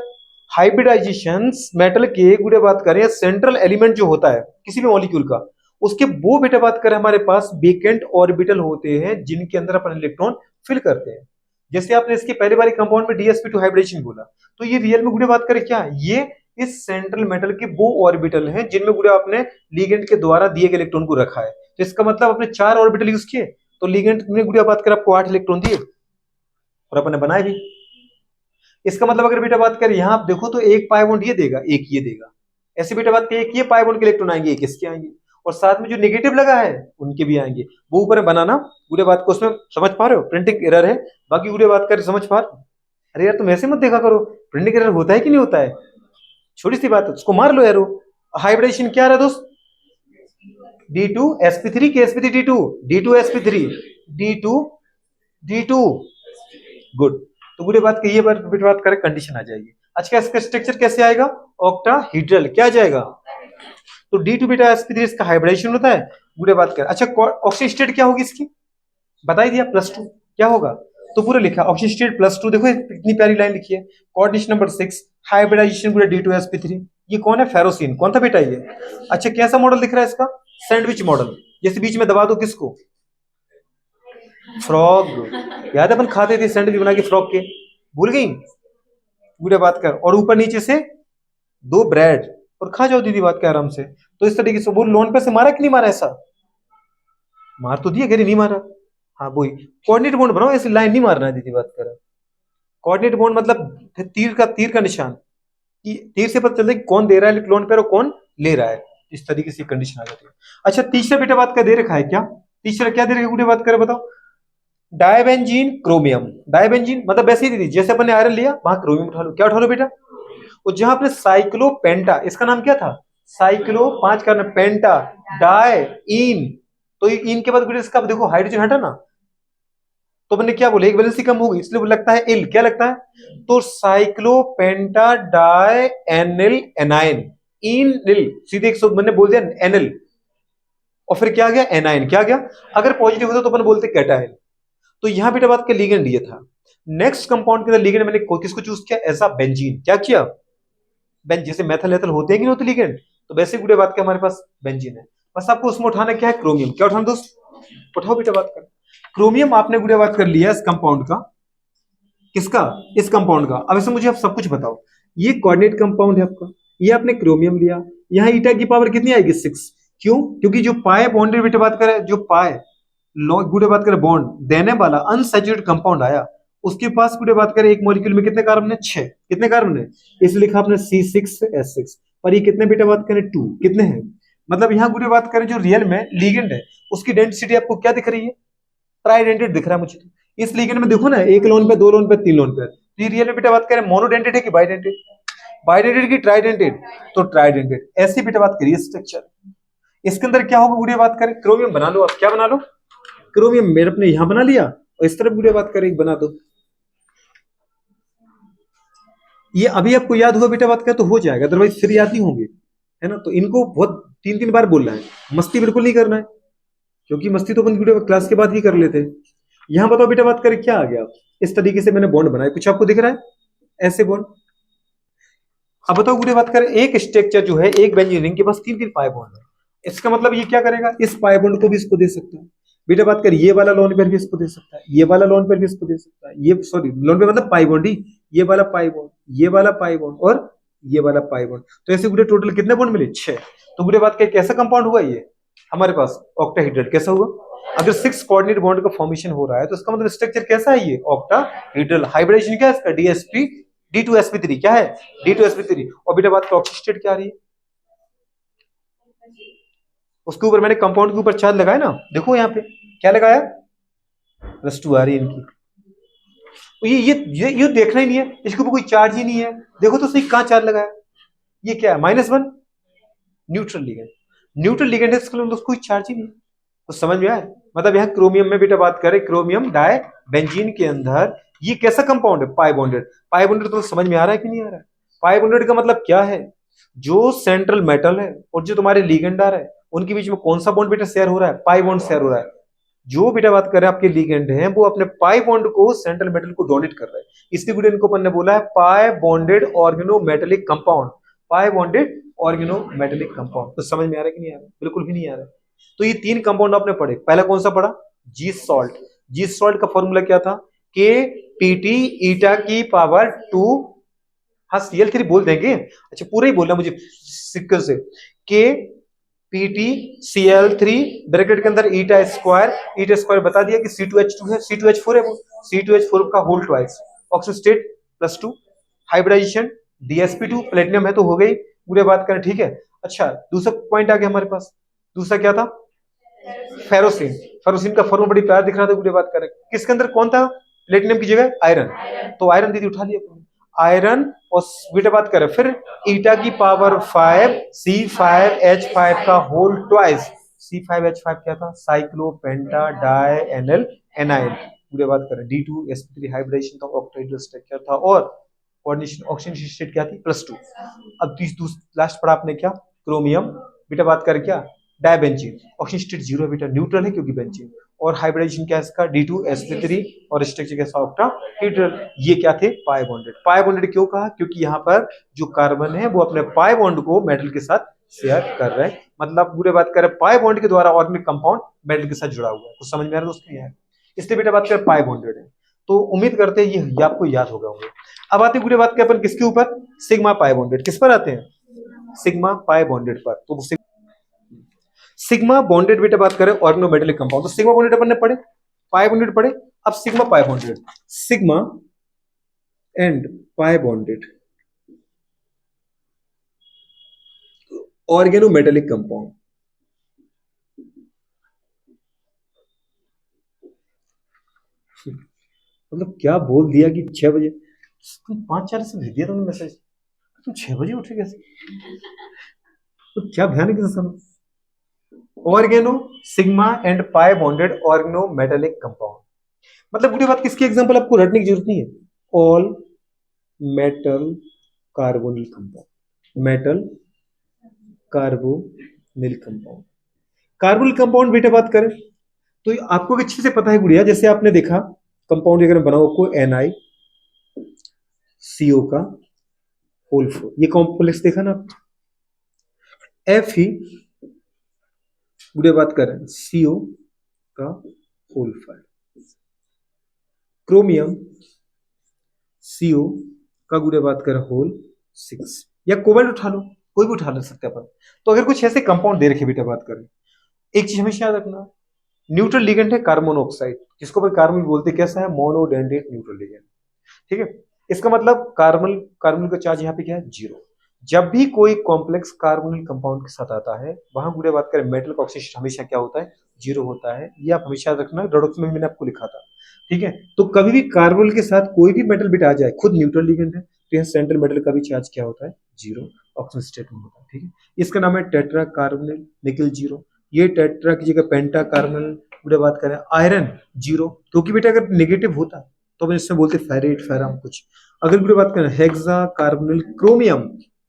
हाइब्रिडाइजेशन मेटल के गुड़े बात करें सेंट्रल एलिमेंट जो होता है किसी भी मॉलिक्यूल का, उसके वो बेटा बात करें हमारे पास वेकेंट ऑर्बिटल होते हैं जिनके अंदर अपन इलेक्ट्रॉन फिल करते हैं। जैसे आपने इसके पहले वाले कंपाउंड में DsP2 हाइब्रिडेशन बोला, तो ये रियल में गुड़े बात करें क्या? ये इस सेंट्रल मेटल के वो ऑर्बिटल हैं जिनमें गुड़े आपने लिगेंड के द्वारा दिए गए इलेक्ट्रॉन को रखा है। तो इसका मतलब आपने 4 ऑर्बिटल यूज किए, तो लिगेंड ने गुड़े बात कर आपको 8 इलेक्ट्रॉन दिए और अपन ने बनाए भी। इसका मतलब अगर बेटा बात करें यहां आप देखो तो एक पाई बॉन्ड ये देगा, एक ये देगा। ऐसे बेटा बात करें एक ये पाई बॉन्ड के इलेक्ट्रॉन आएंगे, एक इसके आएंगे, और साथ में जो नेगेटिव लगा है उनके भी आएंगे। वो ऊपर बनाना गुड़े बात को, उसमें समझ पा रहे हो? प्रिंटिंग एरर है, बाकी गुड़े बात कर समझ पा रहे हो? अरे यार तुम ऐसे मत देखा करो, प्रिंटिंग एरर होता है कि नहीं होता है? छोटी सी बात है, उसको मार लो यारो। हाइब्रिडेशन क्या रहा दोस्त? D2sp3 के sp3 D2 D2sp3 D2 D2 good. तो बुरी बात कही है, बात करें कंडीशन आ जाएगी। अच्छा इसका स्ट्रक्चर कैसे आएगा? ऑक्टाहेड्रल। क्या आ जाएगा? तो D2 बेटा sp3 इसका हाइब्रिडेशन होता है। बुरे बात कर, अच्छा ऑक्सीजन स्टेट क्या होगी इसकी? बता ही दिया, +2। क्या होगा? तो पूरा लिखा ऑक्सीजन स्टेट +2। देखो इतनी प्यारी लाइन लिखी है। कोऑर्डिनेशन नंबर 6 हाइब्रिडाइजेशन पूरा D2sp3। ये कौन है? फेरोसिन। कौन था बेटा ये? अच्छा कैसा मॉडल दिख रहा है इसका? Sandwich model. जैसे बीच में दबा दो किसको? फ्रॉग। याद है अपन खाते थे सैंडविच बना के फ्रॉग के? भूल गई? बुरे बात कर, और ऊपर नीचे से 2 ब्रेड और खा जाओ दीदी बात के आराम से। तो इस तरीके से वो लोन पे से मारा कि नहीं मारा? ऐसा मार तो दिया, गरी नहीं मारा। हाँ वही कोऑर्डिनेट बॉन्ड बनाओ, ऐसी लाइन नहीं मारना है दीदी बात कर। कोऑर्डिनेट बॉन्ड मतलब तीर का निशान। कि तीर से पता चलता है कि कौन दे रहा है लोन पेयर और कौन ले रहा है। इस तरीके से कंडीशन आ जाती है। अच्छा तीसरा बेटा बात का दे रखा है क्या, तीसरा क्या दे रखा है बेटा बात करें बताओ, डायबेंजीन क्रोमियम। डायबेंजीन मतलब वैसे ही दीदी जैसे अपन ने आयरन लिया वहां क्रोमियम उठा लो, क्या उठा लो बेटा, और जहां आपने साइक्लोपेंटा, इसका नाम क्या था, साइक्लो 5 का पेंटा डाई इन, तो इन के बाद बेटा इसका देखो हाइड्रोजन हटा ना, तो मैंने क्या बोला एक वैलेंसी कम होगी इसलिए लगता है इल, क्या लगता है, तो साइक्लोपेंटा डाई एनिल एनाइन, इन इल सीधे एक शब्द मैंने बोल दिया एनिल, और फिर क्या गया एनाइन, क्या गया, अगर पॉजिटिव होता तो अपन बोलते कैटाइन। तो यहां बेटा बात का लिगेंड ये था। नेक्स्ट कंपाउंड के अंदर लिगेंड मैंने किसको चूज किया, ऐसा बेंजीन, क्या किया, बेंज जैसे मेथल एथल होते हैं कि नहीं होते लिगेंड, तो वैसे गुड़े बात के हमारे पास बेंजीन है। बस आपको उसमें उठाना क्या है, क्रोमियम, क्या उठाना दोस्त, उठाओ बेटा बात कर, क्रोमियम आपने गुड़े बात कर लिया इस कंपाउंड का, किसका, इस कंपाउंड का। अब इसमें मुझे आप सब कुछ बताओ, ये कोऑर्डिनेट कंपाउंड है आपका, ये आपने क्रोमियम लिया, यहाँ ईटा की पावर कितनी आएगी 6, क्यों, क्योंकि जो पाए बॉन्डेड बेटा बात करें, जो पाए गुड़े बात करें बॉन्ड देने वाला अनसैचुरेटेड कंपाउंड आया, उसके पास गुड़े बात करें एक मॉलिक्यूल में कितने कार्बन है, 6, कितने कार्बन है, इसलिए लिखा आपने C6H6, पर ये कितने बेटा बात करें 2, कितने हैं, मतलब यहाँ गुड़े बात करें जो रियल में लिगेंड है उसकी डेंसिटी आपको क्या दिख रही है, ट्राइडेंटेड दिख रहा है मुझे तो। इस लिगेंड में देखो ना, एक लोन पे, दो लोन पे, तीन लोन पे, तो ये रियल में बेटा बात करें मोनोडेंटेड है कि बाइडेंटेड, बाइडेंटेड की ट्राइडेंटेड, तो ट्राइडेंटेड, ऐसी बेटा बात करिए स्ट्रक्चर। इसके अंदर क्या होगा गुड़िया बात करें, क्रोमियम बना लो, आप क्या बना लो, क्रोमियम मेरे अपने यहां बना लिया, और इस तरफ गुड़िया बात करें एक बना दो, ये अभी आपको याद हुआ बेटा बात करें तो हो जाएगा, अदरवाइज फिर याद नहीं होंगे, है ना। तो इनको बहुत 3-3 बार बोलना है, मस्ती बिल्कुल नहीं करना है, क्योंकि मस्ती तो अपन वीडियो क्लास के बाद ही कर लेते हैं। यहां बताओ बेटा बात करें क्या आ गया, इस तरीके से मैंने बॉन्ड बनाया, कुछ आपको दिख रहा है ऐसे बॉन्ड। अब बताओ गुड़िया बात करें, एक स्ट्रक्चर जो है एक बेंजीन रिंग के पास 3-3 पाई बॉन्ड है, इसका मतलब ये क्या करेगा, इस पाई बॉन्ड को भी इसको दे सकता है, बेटा बात कर ये वाला लोन पेयर भी इसको दे सकता है, ये वाला लोन पेयर भी इसको दे सकता है, ये सॉरी लोन पेयर मतलब पाई बॉन्ड ही, ये वाला पाई बॉन्ड, ये वाला पाई बॉन्ड और ये वाला पाई बॉन्ड, तो ऐसे गुड़े टोटल कितने बॉन्ड मिले, 6। तो गुड़े बात कर कैसा कंपाउंड हुआ ये हमारे पास, ऑक्टाहेड्रल, कैसा हुआ, अगर 6 कोऑर्डिनेट बॉन्ड का फॉर्मेशन हो रहा है तो इसका मतलब स्ट्रक्चर कैसा है ये, ऑक्टाहेड्रल। हाइब्रिडेशन क्या है इसका, DsP D2sp3, क्या है D2sp3, और बेटा बात का ऑक्सीजन स्टेट क्या आ रही है, उसके ऊपर मैंने कंपाउंड के ऊपर चार्ज लगाया ना, देखो यहाँ पे क्या लगाया, +2 आ रही है इनकी, तो ये देखना ही नहीं है, इसके ऊपर कोई चार्ज ही नहीं है, देखो तो सही कहां चार्ज लगाया, ये क्या है -1, न्यूट्रल लिगेंड, न्यूट्रल लिगेंड है, इसके कोई चार्ज ही नहीं है, तो समझ में आया। मतलब यहाँ क्रोमियम में बेटा बात करें, क्रोमियम डाई बेंजीन के अंदर ये कैसा कंपाउंड है, पाई बॉन्डेड, पाई बॉन्डेड तो समझ में आ रहा है कि नहीं आ रहा है, पाई बॉन्डेड का मतलब क्या है, जो सेंट्रल मेटल है और जो तुम्हारे लिगेंडर है उनके बीच में कौन सा बॉन्ड बेटा शेयर हो रहा है, पाई बॉन्ड शेयर हो रहा है, जो बेटा बात करें आपके लिगेंड हैं वो अपने पाई बॉन्ड को सेंट्रल मेटल को डोनेट कर रहे हैं, इसलिए बेटा इनको अपन ने बोला है पाई बॉन्डेड ऑर्गेनोमेटेलिक कंपाउंड, पाई बॉन्डेड ऑर्गेनोमेटेलिक कंपाउंड। तो समझ में आ रहा है कि नहीं आ रहा है, बिल्कुल भी नहीं आ रहा है। तो ये 3 कंपाउंड आपने पढ़े, पहला कौन सा पढ़ा, जी सॉल्ट, जी सॉल्ट का फॉर्मूला क्या था, KPT ईटा की पावर 2, हाँ Cl3 बोल देंगे, अच्छा पूरा ही बोलना मुझे सिक्कल से, KPT Cl3 ब्रैकेट के अंदर ईटा स्क्वायर बता दिया कि C2H2 है, C2H4 है वो, C2H4 का whole twice, oxygen state +2, hybridisation DsP2, platinum है तो हो गई, पूरे बात करें ठीक है। अच्छा दूसरा पॉइंट आ गया हमारे पास, दूसरा क्या था, फेरोसिन, फेरोसिन का फॉर्मूला बड़ी प्यार दिख रहा था, पूरे बात करें किसके अंदर कौन था, प्लेटिनम की जगह आयरन, तो आयरन दीदी उठा लिया आयरन, और बेटा बात करें फिर ईटा की पावर 5 C5H5 का होल ट्वाइस, C5H5 क्या था, साइक्लोपेंटा डाई एनल एनाइल, पूरे बात करें D2sp3 हाइब्रिडेशन का ऑक्टाहेड्रल स्ट्रक्चर था, और कोऑर्डिनेशन ऑक्सीजन स्टेट क्या थी, +2। अब लास्ट पढ़ा आपने क्या, क्रोमियम, बेटा बात करें क्या, डायबेंजीन, ऑक्सीजन स्टेट 0 है बेटा, न्यूट्रल है क्योंकि बेंजीन, और हाइब्रिडेशन क्या है इसका, D2sp3, और स्ट्रक्चर कैसा, ऑक्टाहेड्रल। ये क्या थे, पाई बॉन्डेड, पाई बॉन्डेड क्यों कहा, क्योंकि यहाँ पर जो कार्बन है वो अपने पाई बॉन्ड को मेटल के साथ शेयर कर रहे हैं, मतलब पूरे बात करें पाई बॉन्ड के द्वारा ऑर्गेनिक कंपाउंड मेटल के साथ जुड़ा हुआ है, कुछ समझ में आ रहा है दोस्तों, ये है इसलिए बेटा बात करें पाई बॉन्डेड है। तो उम्मीद करते हैं ये आपको याद होगा होंगे। अब आते पूरे बात करें अपन किसके ऊपर, सिग्मा पाई बॉन्डेड, किस पर आते हैं, सिग्मा पाई बॉन्डेड पर। तो सिग्मा बॉन्डेड बेटा बात करें ऑर्गेनोमेटेलिक कंपाउंड, तो सिग्मा बॉन्डेड अपन ने पढ़े, पाई बॉन्डेड पढ़े, अब sigma pi bonded, sigma and pi bonded, organometallic compound. मतलब क्या बोल दिया कि 6 बजे, तुम 5-4 से भेज दिया तुमने मैसेज, तुम 6 बजे उठे कैसे? तो क्या भयानक इंसान। Organo sigma and pi bonded organometallic compound, मतलब पूरी बात किसकी एग्जांपल आपको रटने की जरूरत नहीं है। All metal carbonyl compound, metal carbonyl compound. Carbonyl compound बेटा बात करें तो आपको अच्छे से पता है गुड़िया, जैसे आपने देखा कंपाउंड अगर बना आपको NiCO का होल 4, ये कॉम्प्लेक्स देखा ना। एफ ही गुड़िया बात करें CO का होल 5, क्रोमियम CO का गुड़िया बात करें होल 6, या कोबाल्ट उठा लो, कोई भी उठा ले सकते हैं अपन। तो अगर कुछ ऐसे कंपाउंड दे रखे बेटा बात करें, एक चीज हमेशा याद रखना, न्यूट्रल लिगेंड है कार्बन मोनोऑक्साइड, जिसको अपन कार्बन बोलते हैं, कैसा है, मोनोडेंड्रेट न्यूट्रल लिगेंड, ठीक है। इसका मतलब कार्बन कार्बन का चार्ज यहाँ पे क्या है, 0। जब भी कोई कॉम्प्लेक्स कार्बोनिल कंपाउंड के साथ आता है, वहां गुड़े बात करें मेटल का ऑक्सीडेशन हमेशा क्या होता है, 0 होता है। ये आप हमेशा याद रखना, रेडॉक्स में मैंने आपको लिखा था, ठीक है। तो कभी भी कार्बोनिल के साथ कोई भी मेटल बिट आ जाए, खुद न्यूट्रल लिगेंड है, तो यह सेंट्रल मेटल का भी चार्ज क्या होता है, 0 ऑक्सीजन स्टेट में होता है, ठीक है। इसका नाम है टेट्रा कार्बोनिल निकल 0। ये टेट्रा की जगह पेंटा कार्बोनिल, गुड़े बात करें आयरन 0, क्योंकि बेटा अगर नेगेटिव होता तो अपन इसमें बोलते फेरेट फेरम कुछ। अगर पूरी बात करें हेक्सा कार्बोनिल क्रोमियम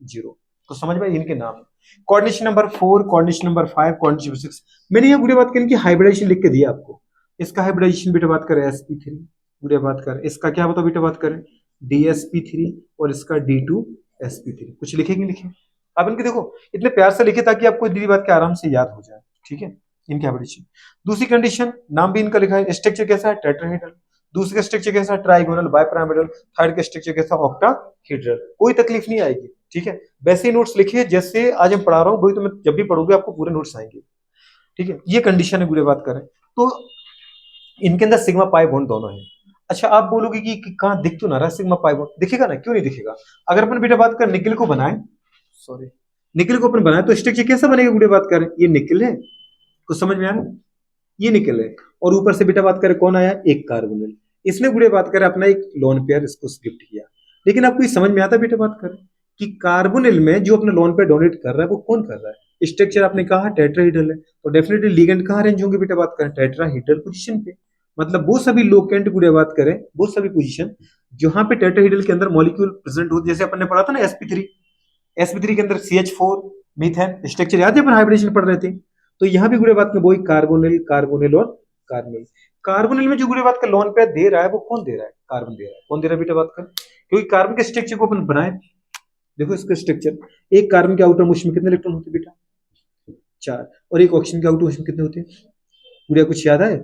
0, तो समझ में इनके नाम। Coordination number 4, coordination number 5, coordination number 6, मैंने यहाँ पूरी बात करें कि हाइब्रिडाइजेशन लिख के दिया आपको। इसका हाइब्रिडाइजेशन बेटा बात करें sp3, पूरी बात करें इसका क्या बताओ बेटा बात करें dsp3, और इसका d2sp3। कुछ लिखेंगे लिखे आप इनके, देखो इतने प्यार से लिखे ताकि आपको दीदी बात के आराम से याद हो जाए, ठीक है। इनके हाइब्रिडाइजेशन, दूसरी कंडीशन नाम भी इनका लिखा है, स्ट्रक्चर कैसा है, टेट्राहेड्रल। दूसरे का स्ट्रक्चर कैसा, ट्राइगोनल बाइपिरामिडल। थर्ड का स्ट्रक्चर कैसा, ऑक्टाहेड्रल। कोई तकलीफ नहीं आएगी, ठीक है। वैसे ही नोट्स लिखिए जैसे आज हम पढ़ा रहा हूँ, वही तो मैं जब भी पढ़ोगे आपको पूरे नोट्स आएंगे, ठीक है। ये कंडीशन है पूरी बात करें तो इनके अंदर सिग्मा पाई बॉन्ड दोनों है। अच्छा आप बोलोगे कि कहाँ दिख तो ना रहा सिग्मा पाई बॉन्ड, दिखेगा ना, क्यों नहीं दिखेगा। अगर अपन बेटा बात कर निकल को बनाए, सॉरी निकल को अपन बनाए तो स्ट्रक्चर कैसा बनेगा बेटा बात करें, ये निकल है, कुछ समझ में आ रहा है, ये निकल है, और ऊपर से बेटा बात करें कौन आया, एक कार्बोनिल। इसने गुड़े बात करें अपना एक लोन पेयर इसको गिफ्ट किया। लेकिन आपको ये समझ में आता बेटा बात करें कि कार्बोनिल में जो अपना लोन पेयर डोनेट कर रहा है वो कौन कर रहा है, स्ट्रक्चर आपने कहा टेट्राहेड्रल है, तो डेफिनेटली लिगेंड कहाँ अरेंज होंगे बेटा बात करें, टेट्राहेड्रल पोजीशन पे। मतलब वो सभी लोकेंट गुड़े बात करें, वो सभी पोजीशन जहां पे टेट्राहेड्रल के अंदर मॉलिक्यूल प्रेजेंट होते, जैसे अपन ने पढ़ा था ना sp3, sp3 के अंदर CH4 मीथेन स्ट्रक्चर याद है, अपन हाइब्रिडेशन पढ़ रहे थे। तो यहाँ भी गुड़े बात में वही कार्बोनिल कार्बोनिल और कार्बोनिल। कार्बोनिल में जो गुड़े बात का लोन पेयर दे रहा है वो कौन दे रहा है, कार्बन दे रहा है। कौन दे रहा है बेटा बात कर, क्योंकि कार्बन के स्ट्रक्चर को अपन बनाए, देखो इसका स्ट्रक्चर, एक कार्बन के आउटर मोस्ट में कितने इलेक्ट्रॉन होते हैं बेटा, 4, और एक ऑक्सीजन के आउटर मोस्ट में कितने होते हैं, गुड़िया कुछ याद है,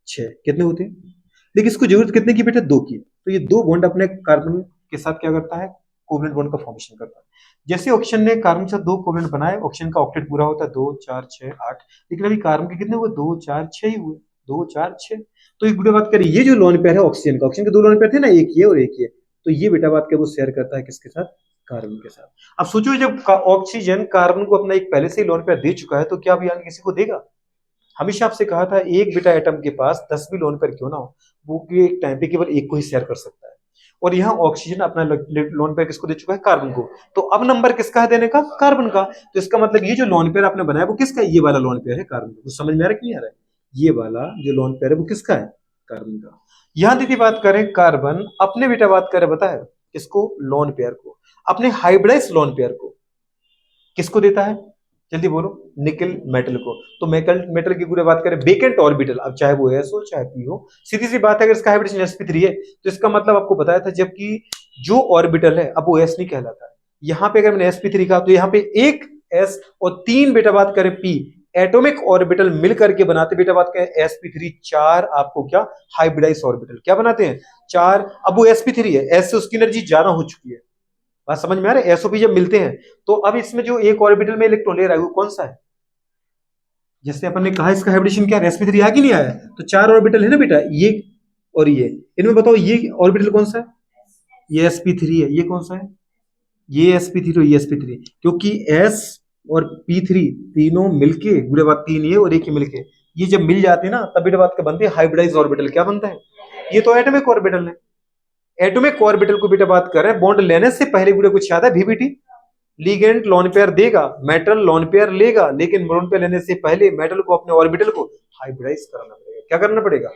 6, कितने होते हैं। लेकिन इसको जरूरत कितने की बेटा, 2 की। तो ये 2 बॉन्ड अपने कार्बन के साथ क्या करता है, कोवलेंट बॉन्ड का फॉर्मेशन करता है। जैसे ऑक्सीजन ने कार्बन के साथ 2 कोवलेंट बनाए, ऑक्सीजन का ऑक्टेट पूरा होता है 2 4 6 8, लेकिन अभी कार्बन के कितने हुए, 2 4 6 ही हुए, 2 4 6। तो एक बेटा बात करें, ये जो लोन पेयर है ऑक्सीजन का, ऑक्सीजन के 2 लोन पेयर थे ना, एक ये और एक ये, तो ये बेटा बात कर वो शेयर करता है किसके साथ, कार्बन के साथ। अब सोचो जब ऑक्सीजन कार्बन को अपना एक पहले से ही लोन पेयर दे चुका है, तो क्या अभी आगे किसी को देगा। हमेशा आपसे कहा था एक बेटा एटम के पास 10 भी लोन पेयर क्यों ना हो, वो एक टाइम पे केवल एक को ही शेयर कर सकता है। और यहाँ ऑक्सीजन अपना लोन पेयर किसको दे चुका है, कार्बन को। तो अब नंबर किसका है देने का, कार्बन का। तो इसका मतलब ये जो लोन पेयर आपने बनाया वो किसका है, ये वाला लोन पेयर है कार्बन का। समझ में आ रहा है कि नहीं आ रहा है, ये वाला जो लोन पेयर है वो किसका है, कार्बन का। यहां दीदी बात करें कार्बन अपने बेटा बात करें बताए किसको, लोन पेयर को, अपने हाइब्रिडाइज लोन पेयर को किसको देता है, जल्दी बोलो, निकल मेटल को। तो मेटल मेटल की पूरी बात करें वेकेंट ऑर्बिटल, अब चाहे वो एस हो चाहे पी हो, सीधी सी बात है, अगर इसका हाइब्रिडेशन sp3 है तो इसका मतलब आपको बताया था, जबकि जो ऑर्बिटल है अब वो एस नहीं कहलाता है। यहाँ पे अगर मैंने sp3 कहा तो यहाँ पे एक एस और 3 बेटा बात करें पी, एटॉमिक ऑर्बिटल मिल करके बनाते बेटा बात करें sp3, 4 आपको क्या, हाइब्रिडाइज ऑर्बिटल क्या बनाते हैं, 4। अब वो sp3 है, एस से उसकी एनर्जी ज्यादा हो चुकी है, बात समझ में आ रहा है। एसओपी जब मिलते हैं तो अब इसमें जो एक ऑर्बिटल में इलेक्ट्रॉन ले रहा है वो कौन सा है, जैसे अपन ने कहा इसका हाइब्रिडेशन क्या है, sp3 आ कि नहीं आया, तो 4 ऑर्बिटल है ना बेटा, ये और ये, इनमें बताओ ये ऑर्बिटल कौन सा है, ये sp3 है, ये कौन सा है, ये sp3 और ये sp3, क्योंकि s और P3 तीनों मिलके गुड़े बात तीन ये और एक ही मिलके ये जब मिल जाते हैं ना तब बेटा बात क्या बनती है हाइब्रिडाइज ऑर्बिटल। क्या बनता है? ये तो एटॉमिक ऑर्बिटल है। एटॉमिक ऑर्बिटल को बेटा बात कर रहे हैं बॉन्ड लेने से पहले गुड़े कुछ याद है VBT लिगेंड लोन पेयर देगा मेटल लोन पेयर लेगा लेकिन लोन पेयर लेने से पहले मेटल को अपने ऑर्बिटल को हाइब्रिडाइज कराना पड़ेगा। क्या करना पड़ेगा?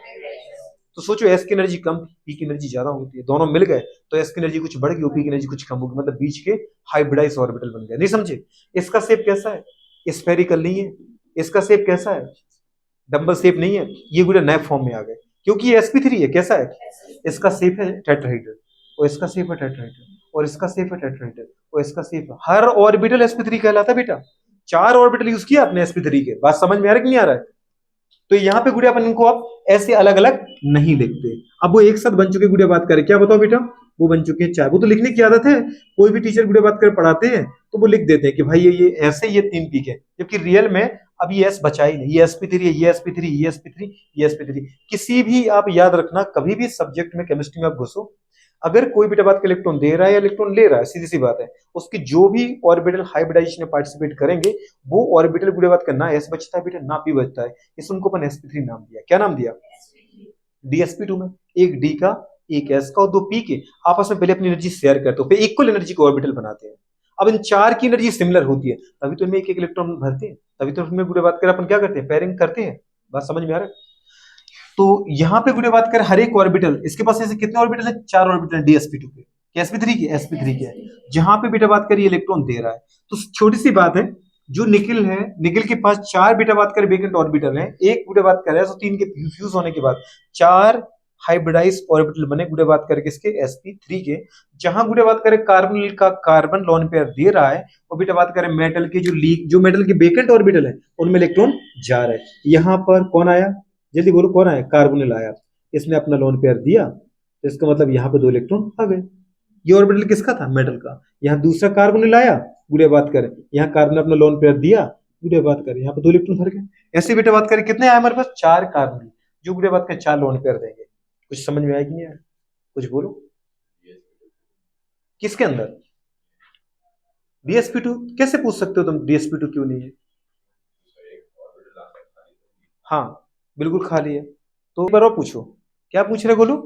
तो सोचो एस की एनर्जी कम पी की एनर्जी ज्यादा होती है दोनों मिल गए तो एस की एनर्जी कुछ बढ़ गई पी की एनर्जी कुछ कम होगी मतलब बीच के हाइब्रिडाइज ऑर्बिटल बन गए। नहीं समझे? इसका शेप कैसा है? स्फेरिकल नहीं है। इसका शेप कैसा है? डम्बल शेप नहीं है। ये गुड़े नए फॉर्म में आ गए क्योंकि ये sp3 है। कैसा है? इसका शेप है टेट्राहेड्रल और इसका शेप है टेट्राहेड्रल और इसका शेप है टेट्राहेड्रल और इसका शेप है हर ऑर्बिटल sp3 कहलाता है बेटा। 4 ऑर्बिटल यूज किया आपने sp3 के। बात समझ में आ रहा है कि नहीं आ रहा है? तो यहाँ पे गुड़िया अपन इनको आप ऐसे अलग अलग नहीं लिखते। अब वो एक साथ बन चुके गुड़िया बात करें क्या बताओ बेटा? वो बन चुके हैं 4। वो तो लिखने की आदत है कोई भी टीचर गुड़िया बात कर पढ़ाते हैं तो वो लिख देते हैं कि भाई ये ऐसे ये 3 पीक है जबकि रियल में अब ये एस बचा ही नहीं। ये sp3 है ये sp3 ये sp3 ये sp3। किसी भी आप याद रखना कभी भी सब्जेक्ट में केमिस्ट्री में आप घुसो अगर कोई बेटा बात का इलेक्ट्रॉन दे रहा है या इलेक्ट्रॉन ले रहा है सीधी सी बात है उसकी जो भी ऑर्बिटल हाइब्रिडाइजेशन में पार्टिसिपेट करेंगे वो ऑर्बिटल गुड़े बात का ना एस बचता है बेटा ना पी बचता है। इस उनको अपन sp3 नाम दिया। क्या नाम दिया? dsp2 में एक डी का एक एस का और 2 पी के आपस में पहले अपनी एनर्जी शेयर करते हो फिर इक्वल एनर्जी को ऑर्बिटल बनाते हैं। अब इन 4 की एनर्जी सिमिलर होती है तभी तो इनमें एक एक इलेक्ट्रॉन भरते हैं तभी तो उसमें गुड़े बात कर अपन क्या करते हैं पेयरिंग करते हैं। बात समझ में आ रहा है? तो यहाँ पे गुड़े बात कर हर एक ऑर्बिटल इसके पास ऐसे कितने ऑर्बिटल है? 4 ऑर्बिटल dsp2 के sp3 के sp3 के जहां पे बेटा बात करिए इलेक्ट्रॉन दे रहा है। तो छोटी सी बात है जो निकिल है निकिल के पास 4 बेटा बात करें वेकेंट ऑर्बिटल है एक गुड़े बात कर रहा है तो 3 के फ्यूज होने के बाद 4 हाइब्रिडाइज ऑर्बिटल बने गुड़े बात करके इसके sp3 के। जहां गुड़े बात करें कार्बन का कार्बन लोन पेयर दे रहा है और बेटा बात करें मेटल के जो मेटल के वेकेंट ऑर्बिटल है उनमें इलेक्ट्रॉन जा रहा है। यहाँ पर कौन आया? जल्दी बोलो कौन आया? कार्बोनिल आया। इसने अपना लोन पेयर दिया तो इसका मतलब यहाँ पे 2 इलेक्ट्रॉन आ गए। ये ऑर्बिटल किसका था? मेटल का। यहाँ दूसरा कार्बोनिल आया गुड़े बात करें यहाँ कार्बन ने अपना लोन पेयर दिया गुड़े बात करें यहाँ पे 2 इलेक्ट्रॉन भर गए। ऐसे बेटा बात करें कितने आए हमारे पास? 4 कार्बोनिल जो गुड़े बात करें 4 लोन पेयर देंगे। कुछ समझ में आया कि नहीं आया? कुछ बोलो। किसके अंदर? dsp2। कैसे पूछ सकते हो तुम dsp2 क्यों नहीं है? हाँ बिल्कुल खाली है। तो एक बार और पूछो क्या पूछ रहे बोलो।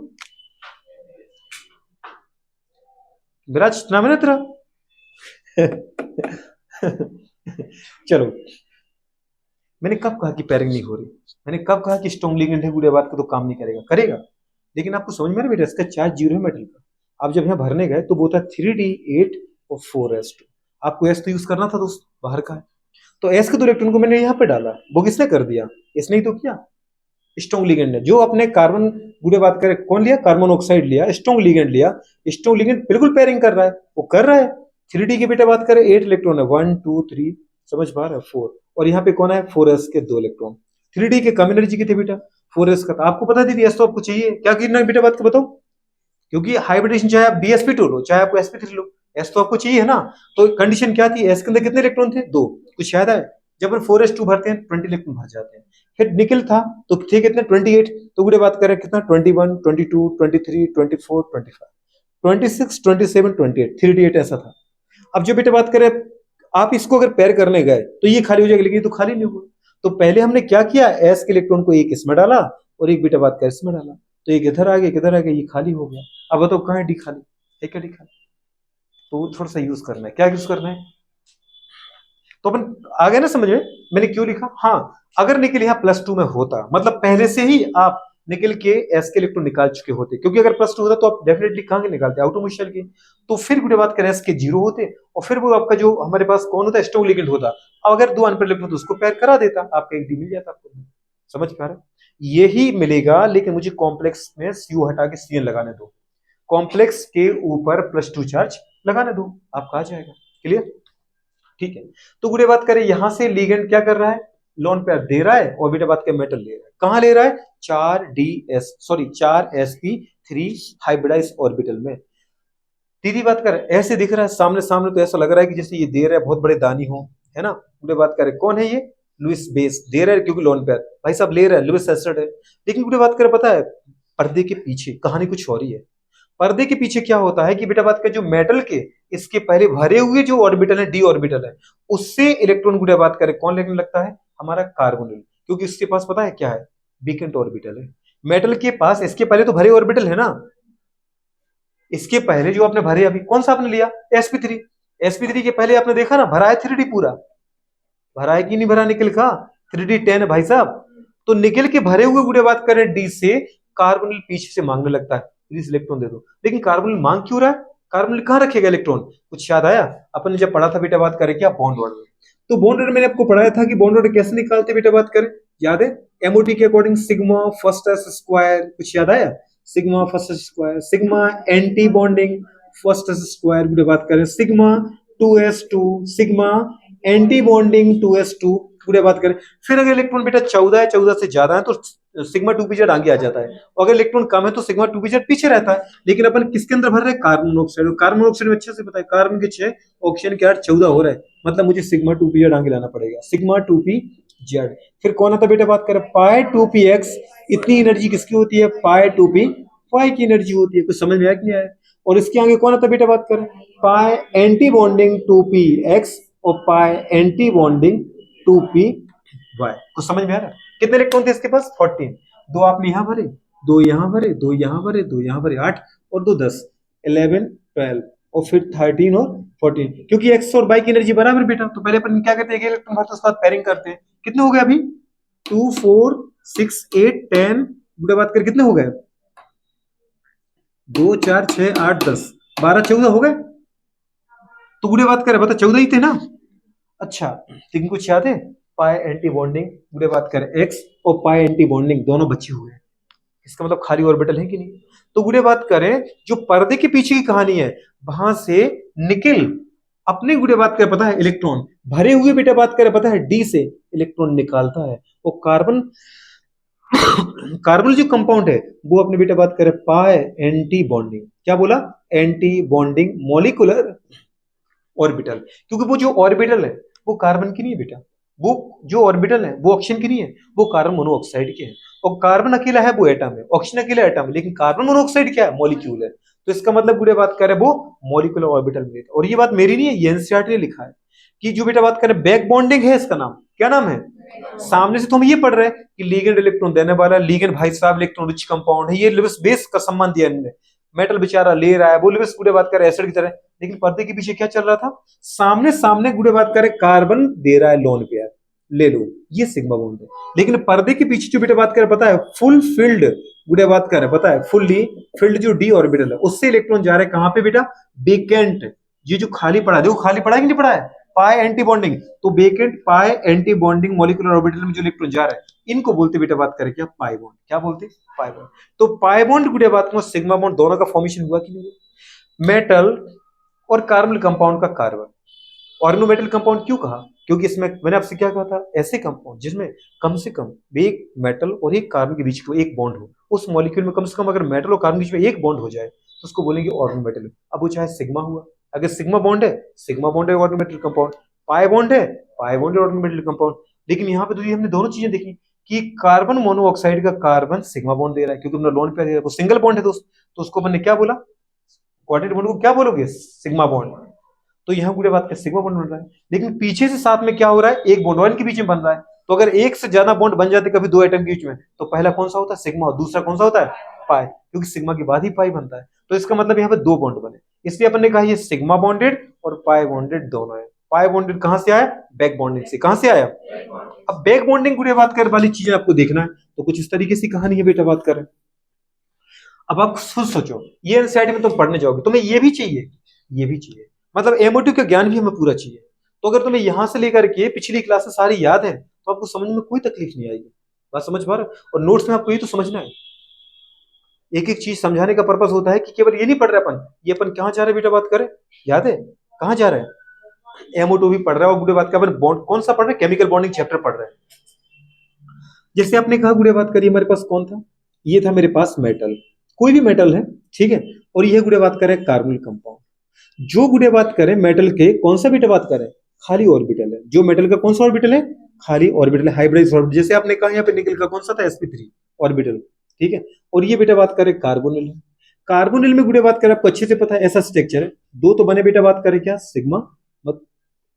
विराज नाम है ना तेरा? चलो मैंने कब कहा कि पेयरिंग नहीं हो रही? मैंने कब कहा कि स्ट्रॉन्ग लिगेंड है गुड़े बात का तो काम नहीं करेगा? करेगा। लेकिन आपको समझ में आ रहा है बेटा इसका चार्ज 0 है मेटल का। आप जब यहाँ भरने गए तो वो था 3d8 और 4s2। आपको एस तो यूज करना था दोस्त बाहर का है तो एस के 2 इलेक्ट्रॉन को मैंने यहाँ पे डाला। वो किसने कर दिया? इसने ही तो किया। स्ट्रॉन्ग लिगेंड ने जो अपने कार्बन गुड़े बात करें कौन लिया? कार्बन ऑक्साइड लिया स्ट्रॉन्ग लिगेंड लिया। स्ट्रॉन्ग लिगेंड बिल्कुल पेयरिंग कर रहा है वो कर रहा है। 3d की बेटा बात करें 8 इलेक्ट्रॉन है 1 2 3 समझ पा रहा है 4 और यहाँ पे कौन है 4s के 2 इलेक्ट्रॉन। 3d के कम एनर्जी के थे बेटा 4s का था। आपको पता थी एस तो आपको चाहिए क्या करना है बेटा बात को बताओ क्योंकि हाइब्रिडेशन चाहे आप dsp2 लो चाहे आपको sp3 लो एस तो आपको चाहिए है ना। तो कंडीशन क्या थी? एस के अंदर कितने इलेक्ट्रॉन थे? 2। कुछ याद है? जब हम 4s2 भरते हैं 20 इलेक्ट्रॉन भर जाते हैं। फिर निकल था तो थे कितने? 28। तो गुड़े बात करें कितना? 21 22 23 24 25 26 27 28 3d8 ऐसा था। अब जो बेटा बात करें आप इसको अगर पेयर करने गए तो ये खाली हो जाएगा लेकिन ये तो खाली नहीं हुआ। तो पहले हमने क्या किया एस के इलेक्ट्रॉन को एक इसमें डाला और एक बेटा बात कर इसमें डाला तो एक इधर आ गया इधर आ गया ये खाली हो गया। अब बताओ कहाँ है डी खाली? है क्या डी खाली? तो थोड़ा सा यूज करना है। क्या यूज करना है? तो अपन आ गए ना समझ में मैंने क्यों लिखा? हाँ अगर निकल यहाँ +2 में होता मतलब पहले से ही आप निकल के एस के इलेक्ट्रॉन निकाल चुके होते क्योंकि अगर +2 होता तो आप डेफिनेटली कहाँ के निकालते? आउटोमिशियल के। तो फिर गुड़े बात करें एस के 0 होते और फिर वो आपका जो हमारे पास कौन होता? स्ट्रॉन्ग लिगेंड होता। अब अगर 2 अनपेयर इलेक्ट्रॉन तो उसको पेयर करा देता आपका एक डी मिल जाता आपको। समझ पा रहे? यही मिलेगा लेकिन मुझे कॉम्प्लेक्स में CU हटा के CN लगाने दो। कॉम्प्लेक्स के ऊपर +2 चार्ज लगाने दो आपका आ जाएगा। क्लियर? ठीक है। तो गुड़े बात करें यहां से लिगेंड क्या कर रहा है? लोन पेयर दे रहा है और बेटा बात के मेटल ले रहा है। कहां ले रहा है? 4sp3 हाइब्रिडाइज ऑर्बिटल में। दीदी बात कर ऐसे दिख रहा है सामने सामने तो ऐसा लग रहा है कि जैसे ये दे रहा है बहुत बड़े दानी हो है ना। गुड़े बात करें कौन है ये? लुइस बेस दे रहा है क्योंकि लोन पेयर भाई साहब ले रहा है लुइस एसिड है। लेकिन गुड़े बात करें पता है पर्दे के पीछे कहानी कुछ और ही है। पर्दे के पीछे क्या होता है कि बेटा बात का जो मेटल के इसके पहले भरे हुए जो ऑर्बिटल है डी ऑर्बिटल है उससे इलेक्ट्रॉन गुड़िया बात करें कौन लेने लगता है, हमारा कार्बोनिल, क्योंकि इसके पास पता है क्या है, वीकेंट ऑर्बिटल है। मेटल के पास इसके पहले तो भरे ऑर्बिटल है ना, इसके पहले जो आपने भरे अभी कौन सा आपने लिया sp3, sp3 के पहले आपने देखा ना भरा है 3d पूरा, भरा है कि नहीं भरा निकल का 3d10 है भाई साहब। तो निकल के भरे हुए गुड़े बात करें डी से कार्बोनिल पीछे से मांगने लगता है प्लीज इलेक्ट्रॉन दे दो, लेकिन कार्बोनिल मांग क्यों रहा है, कार्बोनिल कहां रखेगा इलेक्ट्रॉन, कुछ याद आया अपन ने जब पढ़ा था बेटा बात करें क्या बॉन्ड ऑर्डर, तो बॉन्ड ऑर्डर मैंने आपको पढ़ाया था कि बॉन्ड ऑर्डर कैसे निकालते बेटा बात करें, याद है एमओटी के according sigma first S square, कुछ याद आया sigma first S square, sigma anti bonding first S square की बात करें, sigma 2s2 sigma anti bonding 2s2 पूरे बात करें। फिर अगर इलेक्ट्रॉन बेटा 14 है 14 से ज्यादा है तो सिग्मा 2pz आगे आ जाता है, और अगर इलेक्ट्रॉन कम है तो सिग्मा 2pz पीछे रहता है। लेकिन अपन किसके अंदर भर रहे हैं, कार्बन मोनोऑक्साइड, कार्बन मोनोऑक्साइड में अच्छे से पता है कार्बन के 6 ऑक्सीजन के 8 14 हो रहा है, मतलब मुझे सिग्मा 2pz आगे लाना पड़ेगा, सिग्मा 2pz। फिर कौन आता बेटा बात करें पाई 2px, इतनी एनर्जी किसकी होती है पाई 2p, पाई की एनर्जी होती है, कुछ समझ में आया कि नहीं आया। और इसके आगे कौन आता बेटा बात करें पाई एंटी बॉन्डिंग 2px और पाई एंटी बॉन्डिंग 2py, कुछ समझ में आ रहा है। कितने इलेक्ट्रॉन थे इसके पास 14, दो आपने यहां भरे, दो यहां भरे, दो यहां भरे, दो यहां भरे, 8 और 2 10 11 12 और फिर 13 और 14, क्योंकि एक्स और वाई की एनर्जी बराबर बेटा, तो पहले अपन क्या करते हैं एक इलेक्ट्रॉन भरते उसके बाद पेयरिंग करते हैं। कितने हो गए अभी 2 4 6 8 10 बुढ़े बात कर कितने हो गए 2 4 6 8 10 12 14 हो गए, तो बुढ़े बात कर बता 14 ही थे ना। अच्छा लेकिन कुछ याद है पाई एंटी बॉन्डिंग बुढ़े बात करें एक्स और पाई एंटी बॉन्डिंग दोनों बचे हुए हैं, इसका मतलब खाली ऑर्बिटल है कि नहीं। तो बुढ़े बात करें जो पर्दे के पीछे की कहानी है वहां से निकल अपने बुढ़े बात करें पता है इलेक्ट्रॉन भरे हुए बेटा बात करें पता है डी से इलेक्ट्रॉन निकालता है, और कार्बन कार्बन जो कंपाउंड है वो अपने बेटा बात करें पाई एंटी बॉन्डिंग, क्या बोला एंटी बॉन्डिंग मॉलिक्यूलर ऑर्बिटल, क्योंकि वो जो ऑर्बिटल है वो कार्बन की नहीं है बेटा, वो जो ऑर्बिटल है वो ऑक्सीजन की नहीं है, वो कार्बन मोनोऑक्साइड के हैं, और कार्बन अकेला है वो एटम है, ऑक्सीजन अकेला एटम है, लेकिन कार्बन मोनोऑक्साइड क्या है मॉलिक्यूल है। तो इसका मतलब बुढ़े बात करें वो मॉलिक्यूलर ऑर्बिटल में, और ये बात मेरी नहीं है ये एनसीईआरटी ने लिखा है कि जो बेटा बात करें बैक बॉन्डिंग है इसका नाम क्या नाम है, सामने से तो हम ये पढ़ रहे हैं कि लीगेंड इलेक्ट्रॉन देने वाला, लीगेंड भाई साहब इलेक्ट्रॉन रिच कंपाउंड है, ये लिविस बेस का सम्मान दिया इन्होंने, मेटल बेचारा ले रहा है वो लिविस गुड़े बात करे एसिड की तरह, लेकिन पर्दे के पीछे क्या चल रहा था, सामने सामने गुड़े बात करे कार्बन दे रहा है लोन पेयर ले लो, ये सिग्मा बॉन्ड है। लेकिन पर्दे के पीछे जो बेटा बात करे पता है फुल फील्ड गुड़े बात करे पता है फुल्ली फील्ड जो डी ऑर्बिटल है उससे इलेक्ट्रॉन जा रहे हैं कहां पे बेटा वेकेंट, ये जो खाली पड़ा है देखो खाली पड़ा है कि नहीं पड़ा है पाई एंटी बॉन्डिंग, तो वेकेंट पाई एंटी बॉन्डिंग मॉलिक्यूलर ऑर्बिटल में जो इलेक्ट्रॉन जा रहा है इनको बोलते बेटा बात करें क्या पाई बॉन्ड, क्या बोलते पाई बॉन्ड। तो पाई बॉन्ड गुड़े बात में सिग्मा बॉन्ड दोनों का फॉर्मेशन हुआ कि नहीं हुआ। मेटल और कार्बन कंपाउंड का कार्बन ऑर्गेनोमेटल कंपाउंड क्यों कहा, क्योंकि इसमें मैंने आपसे क्या कहा था ऐसे कंपाउंड जिसमें कम से कम एक मेटल और एक कार्बन के बीच में एक बॉन्ड हो, उस मॉलिक्यूल में कम से कम अगर मेटल और कार्बन के बीच में एक बॉन्ड हो जाए तो उसको बोलेंगे ऑर्गेनोमेटल। अब वो चाहे सिग्मा हुआ, अगर सिग्मा बॉन्ड है सिग्मा बॉन्ड है ऑर्गेनोमेटल कंपाउंड, पाई बॉन्ड है पाई बॉन्ड है ऑर्गेनोमेटल कंपाउंड। लेकिन यहाँ पे तो हमने दोनों चीजें देखी कि कार्बन मोनोऑक्साइड का कार्बन सिग्मा बॉन्ड दे रहा है क्योंकि हमने लोन पे दे रहा है, वो सिंगल बॉन्ड है दोस्त, तो उसको मैंने क्या बोला क्वाड्रेटिक बॉन्ड को क्या बोलोगे सिग्मा बॉन्ड, तो यहाँ पूरे बात का सिग्मा बॉन्ड बन रहा है। लेकिन पीछे से साथ में क्या हो रहा है एक बॉन्ड के बीच में बन रहा है, तो अगर एक से ज्यादा बॉन्ड बन जाते कभी दो एटम के बीच में तो पहला कौन सा होता है सिग्मा और दूसरा कौन सा होता है पाई, क्योंकि सिग्मा के बाद ही पाई बनता है, तो इसका मतलब यहाँ पे दो बॉन्ड बने, इसलिए अपन ने कहा ये सिग्मा बॉन्डेड और पाई बॉन्डेड दोनों है। पाई बॉन्डेड कहां से आया बैक बॉन्डिंग से, कहां से आया अब बैक बॉन्डिंग पूरे बात कर वाली चीजें आपको देखना है, तो कुछ इस तरीके से कहानी है बेटा बात करें। अब आप खुद सोचो ये एनसीईआरटी में तुम पढ़ने जाओगे तुम्हें ये भी चाहिए ये भी चाहिए, मतलब एमओटी का ज्ञान भी हमें पूरा चाहिए, तो अगर तुम्हें यहां से लेकर के पिछली क्लास से सारी याद है तो आपको समझ में कोई तकलीफ नहीं आएगी, बात समझ पा रहे, और नोट्स में आपको ये तो समझना है एक एक चीज समझाने का पर्पस होता है कि केवल ये नहीं पढ़ रहे अपन, ये अपन कहां जा रहे हैं बेटा बात करें याद है कहां जा रहे हैं एमओटू भी पढ़ रहा है और गुड़े बात का अपन बॉन्ड कौन सा पढ़ रहे हैं केमिकल बॉन्डिंग चैप्टर पढ़ रहे हैं। जैसे आपने कहा गुड़े बात करिए हमारे पास कौन था, ये था मेरे पास मेटल, कोई भी मेटल है ठीक है, और यह गुड़े बात करें कार्बनिक कंपाउंड, जो गुड़े बात करें मेटल के कौन सा बेटा बात करें खाली ऑर्बिटल है, जो मेटल का कौन सा ऑर्बिटल है खाली ऑर्बिटल है हाइब्रिड ऑर्बिटल, जैसे आपने कहा यहाँ पे निकल का कौन सा था sp3 ऑर्बिटल ठीक है, और ये बेटा बात करें कार्बोनिल है, कार्बोनिल में गुड़े बात करें, आपको अच्छे से पता है ऐसा स्ट्रक्चर है, दो तो बने बेटा बात करें क्या, सिग्मा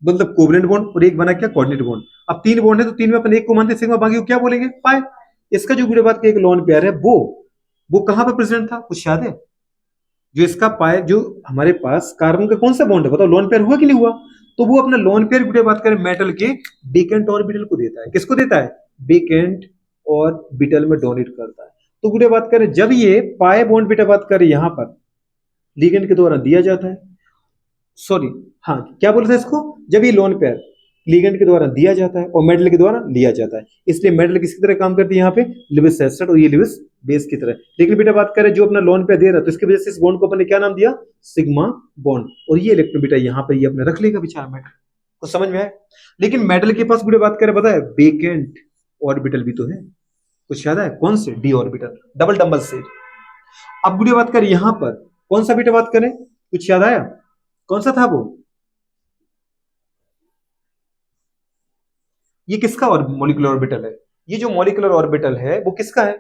मतलब कोवलेंट बॉन्ड, और एक बना क्या, कोऑर्डिनेट बॉन्ड। अब तीन बॉन्ड है तो तीन में अपन एक को मानते सिग्मा, बाकी को क्या बोलेंगे, पाई। इसका जो गुड़े बात का एक लोन पेयर है वो कहां पर प्रेजेंट था, कुछ याद है? जो इसका पाए, जो हमारे पास कार्बन का कौन सा बॉन्ड है बताओ, लोन पेयर हुआ कि नहीं हुआ? तो वो अपना लोन पेयर गुड़े बात करें मेटल के वेकेंट ऑर्बिटल को देता है। किसको देता है? वेकेंट ऑर्बिटल में डोनेट करता है। तो गुड़े बात करें जब ये पाए बॉन्ड बेटा बात करें यहां पर लिगेंड के द्वारा दिया जाता है, सॉरी हाँ क्या बोलते हैं इसको, जब ये लोन पेयर लिगेंड के द्वारा दिया जाता है और मेटल के द्वारा लिया जाता है, इसलिए मेटल किसकी तरह काम करती है यहाँ पे, लिविस एसिड, और ये लिविस बेस की तरह। लेकिन बेटा बात करें जो अपना लोन पेयर दे रहा है तो इसकी वजह से इस बॉन्ड को अपने क्या नाम दिया, सिग्मा बॉन्ड, और ये इलेक्ट्रॉन बेटा यहाँ पे ये अपने रख लेगा बेचारा मेटल को, समझ में आया? लेकिन मेटल के पास बेटा बात करें पता है वेकेंट ऑर्बिटल भी तो है, कुछ याद है कौन से, डी ऑर्बिटल, डबल डबल से। अब गुड़िया बात करें यहां पर कौन सा बेटा बात करें, कुछ याद आया कौन सा था वो, ये किसका और मॉलिक्यूलर ऑर्बिटल है, ये जो मॉलिक्यूलर ऑर्बिटल है वो किसका है,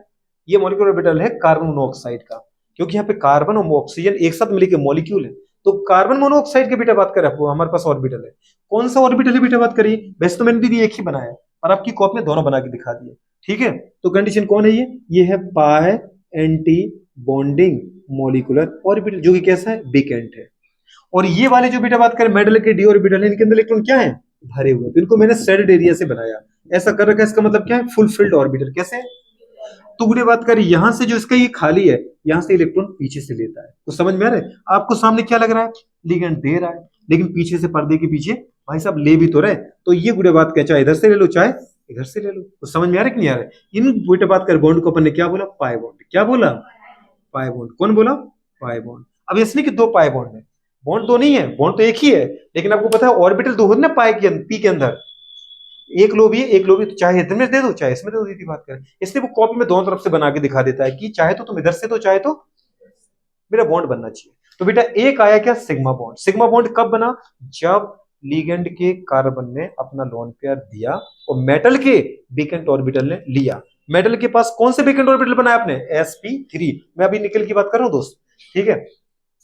ये मॉलिक्यूलर ऑर्बिटल है कार्बन मोनोऑक्साइड का, क्योंकि यहाँ पे कार्बन और ऑक्सीजन एक साथ मिलकर मॉलिक्यूल है। तो कार्बन मोनोऑक्साइड के बेटा बात करें आपको, हमारे पास ऑर्बिटल है, कौन सा ऑर्बिटल है बेटा बात करिए, वैसे तो मैंने दीदी एक ही बनाया और आपकी कॉपी में दोनों बना के दिखा दिए, ठीक है? तो कंडीशन कौन है, ये है पाई एंटी बॉन्डिंग मॉलिक्यूलर ऑर्बिटल, जो कि कैसा है, वेकेंट है। और ये वाले जो बेटा बात करें मेटल के डी ऑर्बिटल है, इनके अंदर इलेक्ट्रॉन क्या है, भरे हुए, तो इनको मैंने शेडेड एरिया से बनाया, ऐसा कर रखा है, इसका मतलब क्या है, फुल फिल्ड ऑर्बिटल। कैसे? तो गुड़े बात करें यहां से जो इसका ये खाली है, यहां से इलेक्ट्रॉन पीछे से लेता है, तो समझ में आ रहा है आपको, सामने क्या लग रहा है, लिगेंड दे रहा है, लेकिन पीछे से पर्दे के पीछे भाई साहब ले भी तो रहे, तो ये गुड़े बात क्या, चाहे इधर से ले लो चाहे इधर से ले लो, तो समझ में आ रहा है कि नहीं आ रहा है? इन बेटे बात कर बॉन्ड को अपन ने क्या बोला, पाई बॉन्ड, क्या बोला, पाई बॉन्ड, कौन बोला, पाई बॉन्ड। अब इसलिए कि दो पाई बॉन्ड है, बॉन्ड दो नहीं है, बॉन्ड तो एक ही है, लेकिन आपको पता है ऑर्बिटल दो होते ना पाई के पी के अंदर, एक लो भी है एक लो भी, तो चाहे इधर में दे दो चाहे इसमें दे दो, सीधी बात करें, इसलिए वो कॉपी में दोनों तरफ से बना के दिखा देता है कि चाहे तो तुम इधर से दो चाहे तो मेरा बॉन्ड बनना चाहिए। तो बेटा एक आया क्या, सिग्मा बॉन्ड। सिग्मा बॉन्ड कब बना, जब लिगेंड के कार्बन ने अपना लोन पेयर दिया और मेटल के वेकेंट ऑर्बिटल ने लिया। मेटल के पास कौन से वेकेंट ऑर्बिटल बनाया आपने, sp3, मैं अभी निकल की बात कर रहा हूं दोस्त, ठीक है?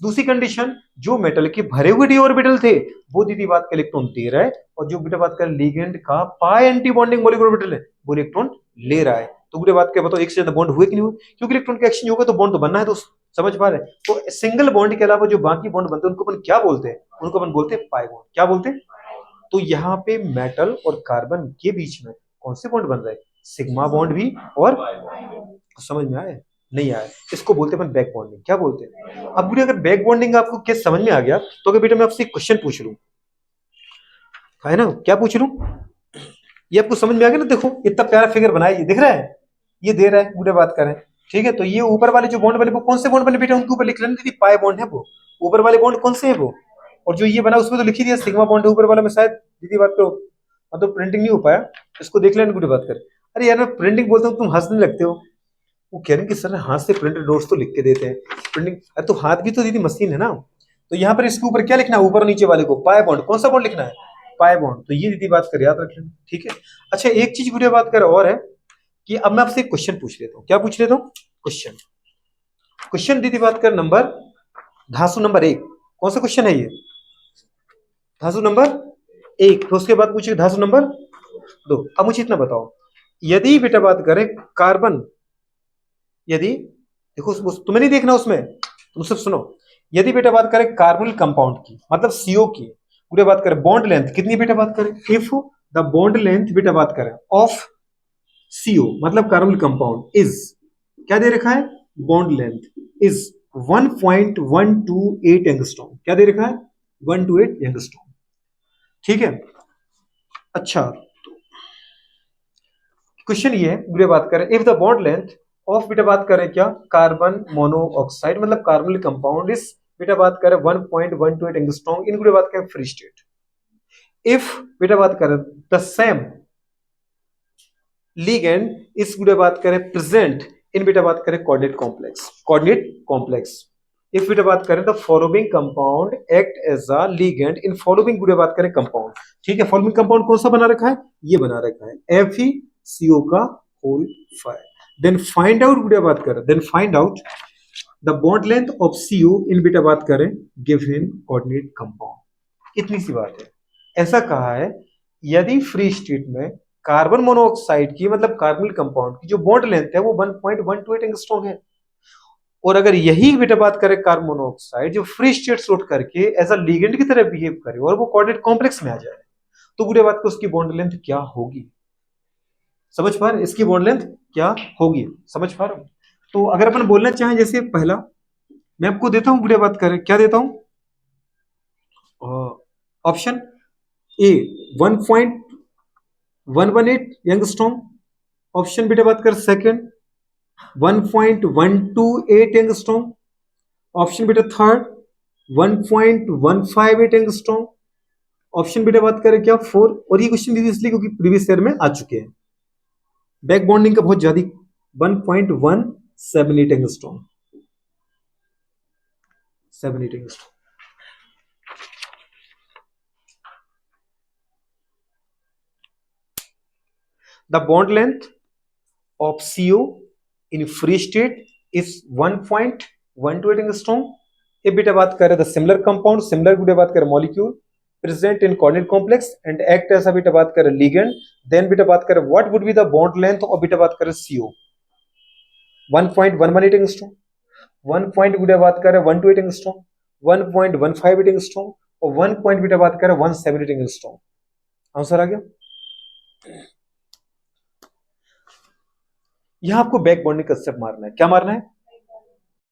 दूसरी कंडीशन, जो मेटल के भरे हुए डी ऑर्बिटल थे वो दीदी बात का इलेक्ट्रॉन दे रहा है, और जो बेटा बात कर लिगेंड का पाई एंटी बॉन्डिंग मॉलिक्यूलर ऑर्बिटल है वो इलेक्ट्रॉन ले रहा है। तो बेटा बात क्या बताओ, एक से ज्यादा बॉन्ड हुए कि नहीं हुए, क्योंकि इलेक्ट्रॉन का एक्सचेंज होगा तो बॉन्ड तो बनना है दोस्त, समझ पा रहे हैं? तो सिंगल बॉन्ड के अलावा जो बाकी बॉन्ड बनते हैं उनको अपन क्या बोलते हैं, उनको अपन बोलते हैं पाई बॉन्ड। क्या बोलते हैं? तो यहाँ पे मेटल और कार्बन के बीच में कौन से बॉन्ड बन रहे हैं, सिग्मा बॉन्ड भी और, समझ में आया नहीं आया, इसको बोलते हैं अपन बैक बॉन्डिंग। क्या बोलते हैं? अब बेटा अगर बैक बॉन्डिंग आपको क्या समझ में आ गया तो अगर बेटा मैं आपसे एक क्वेश्चन पूछ लूं, है ना, क्या पूछ लूं, ये आपको समझ में आ गया ना, देखो इतना प्यारा फिगर बनाया, ये दिख रहा है, ये दे रहा है, बुढ़े बात करें, ठीक है? तो ये ऊपर वाले जो बॉन्ड बने वो कौन से बॉन्ड बने बेटा, उनके ऊपर लिख लेना दीदी, पाई बॉन्ड है वो, ऊपर वाले बॉन्ड कौन से है वो, और जो ये बना उसमें तो लिख ही दिया सिग्मा बॉन्ड है ऊपर वाला में, शायद दीदी बात करो मतलब प्रिंटिंग नहीं हो पाया, इसको देख लेना, बुढ़े बात कर। अरे यार मैं प्रिंटिंग बोलता हूँ तुम हंसने लगते हो, वो कह रहे हैं कि सर हाथ से प्रिंटेड नोट्स तो लिख के देते हैं, प्रिंटिंग, अरे तो हाथ भी तो दीदी मशीन है ना। तो यहाँ पर इसके ऊपर क्या लिखना है, ऊपर और नीचे वाले को पाई बॉन्ड, कौन सा बॉन्ड लिखना है, पाई बॉन्ड। तो ये दीदी बात कर याद रख लेना, ठीक है? अच्छा एक चीज वीडियो बात कर और है कि अब मैं आपसे एक क्वेश्चन पूछ लेता हूँ, क्या पूछ लेता हूँ, क्वेश्चन। क्वेश्चन दीदी बात कर नंबर, धांसू नंबर 1, कौन सा क्वेश्चन है ये, धांसू नंबर 1, तो उसके बाद पूछिए धांसू नंबर 2। अब मुझे इतना बताओ, यदि बेटा बात करें कार्बन, यदि देखो तुम्हें नहीं देखना उसमें, तुम सिर्फ सुनो, यदि बेटा बात करें कार्बोनिल कंपाउंड की मतलब सीओ की, पूरे बात करें बॉन्ड लेंथ कितनी बेटा बात करें, इफ द बॉन्ड लेंथ बेटा बात करें ऑफ सीओ मतलब कार्बोनिल कंपाउंड इज, क्या दे रखा है, बॉन्ड लेंथ इज 1.128 एंगस्ट्रॉम, क्या दे रखा है, 128 एंगस्ट्रॉम, ठीक है? अच्छा क्वेश्चन ये है, पूरे बात करें if the bond length of बेटा बात करें क्या, कार्बन मोनोऑक्साइड मतलब कार्बोनिल कंपाउंड इस बेटा बात करें 1.128 एंगस्ट्रॉम इन, बात करें फ्री स्टेट, इफ बेटा बात करें द सेम लिगेंड इस बेटा बात करें प्रेजेंट इन बेटा बात करें coordinate complex, coordinate complex, if बेटा बात करें the following compound act as a ligand in following बेटा बात करें कंपाउंड, ठीक है? फॉलोइंग कंपाउंड कौन सा बना रखा है, ये बना रखा है FeCO का होल 5, देन फाइंड आउट बेटा बात करें, then find out the bond length of CO in बेटा बात करें गिवन कोऑर्डिनेट कंपाउंड। इतनी सी बात है। ऐसा कहा है यदि फ्री स्टेट में कार्बन मोनोऑक्साइड की मतलब कार्बोनिल कंपाउंड की जो बॉन्ड लेंथ है वो 1.128 एंगस्ट्रॉम है, और अगर यही बेटा बात करें कार्बन मोनोऑक्साइड जो फ्री स्टेट फ्लोट करके एज अ लिगेंड की तरह बिहेव करे और वो कोऑर्डिनेट कॉम्प्लेक्स में आ जाए, तो बुरे बात को उसकी बॉन्ड लेंथ क्या होगी? समझ पा रहे? इसकी बॉन्ड लेंथ क्या होगी? समझ पा रहे हो? तो अगर अपन बोलना चाहें जैसे पहला मैं आपको देता हूं, बुरे बात करें क्या देता हूं, ऑप्शन ए 1.118 यंगस्ट्रॉम, ऑप्शन बेटा बात कर सेकंड 1.128 यंगस्ट्रॉम, ऑप्शन बेटा थर्ड 1.158 एंगस्ट्रॉम, ऑप्शन बेटा बात करें क्या 4। और ये क्वेश्चन दीजिए इसलिए क्योंकि प्रीवियस ईयर में आ चुके हैं। बैक बॉन्डिंग का बहुत ज्यादा 1.178 angstrom, 78 angstrom. The bond length of CO in free state is 1.128 angstrom. ये बेटा बात करें the similar compound, similar बेटा बात करें molecule present in coordinate complex and act as a बेटा बात करें ligand, then बेटा बात करें what would be the bond length of बेटा बात करें CO 1.118 angstrom, 1 point बेटा बात करें 128 angstrom, 1.158 angstrom और 1 point बेटा बात करें 178 angstrom। आंसर आ गया। यहां आपको बैक बॉन्डिंग का स्टेप मारना है। क्या मारना है?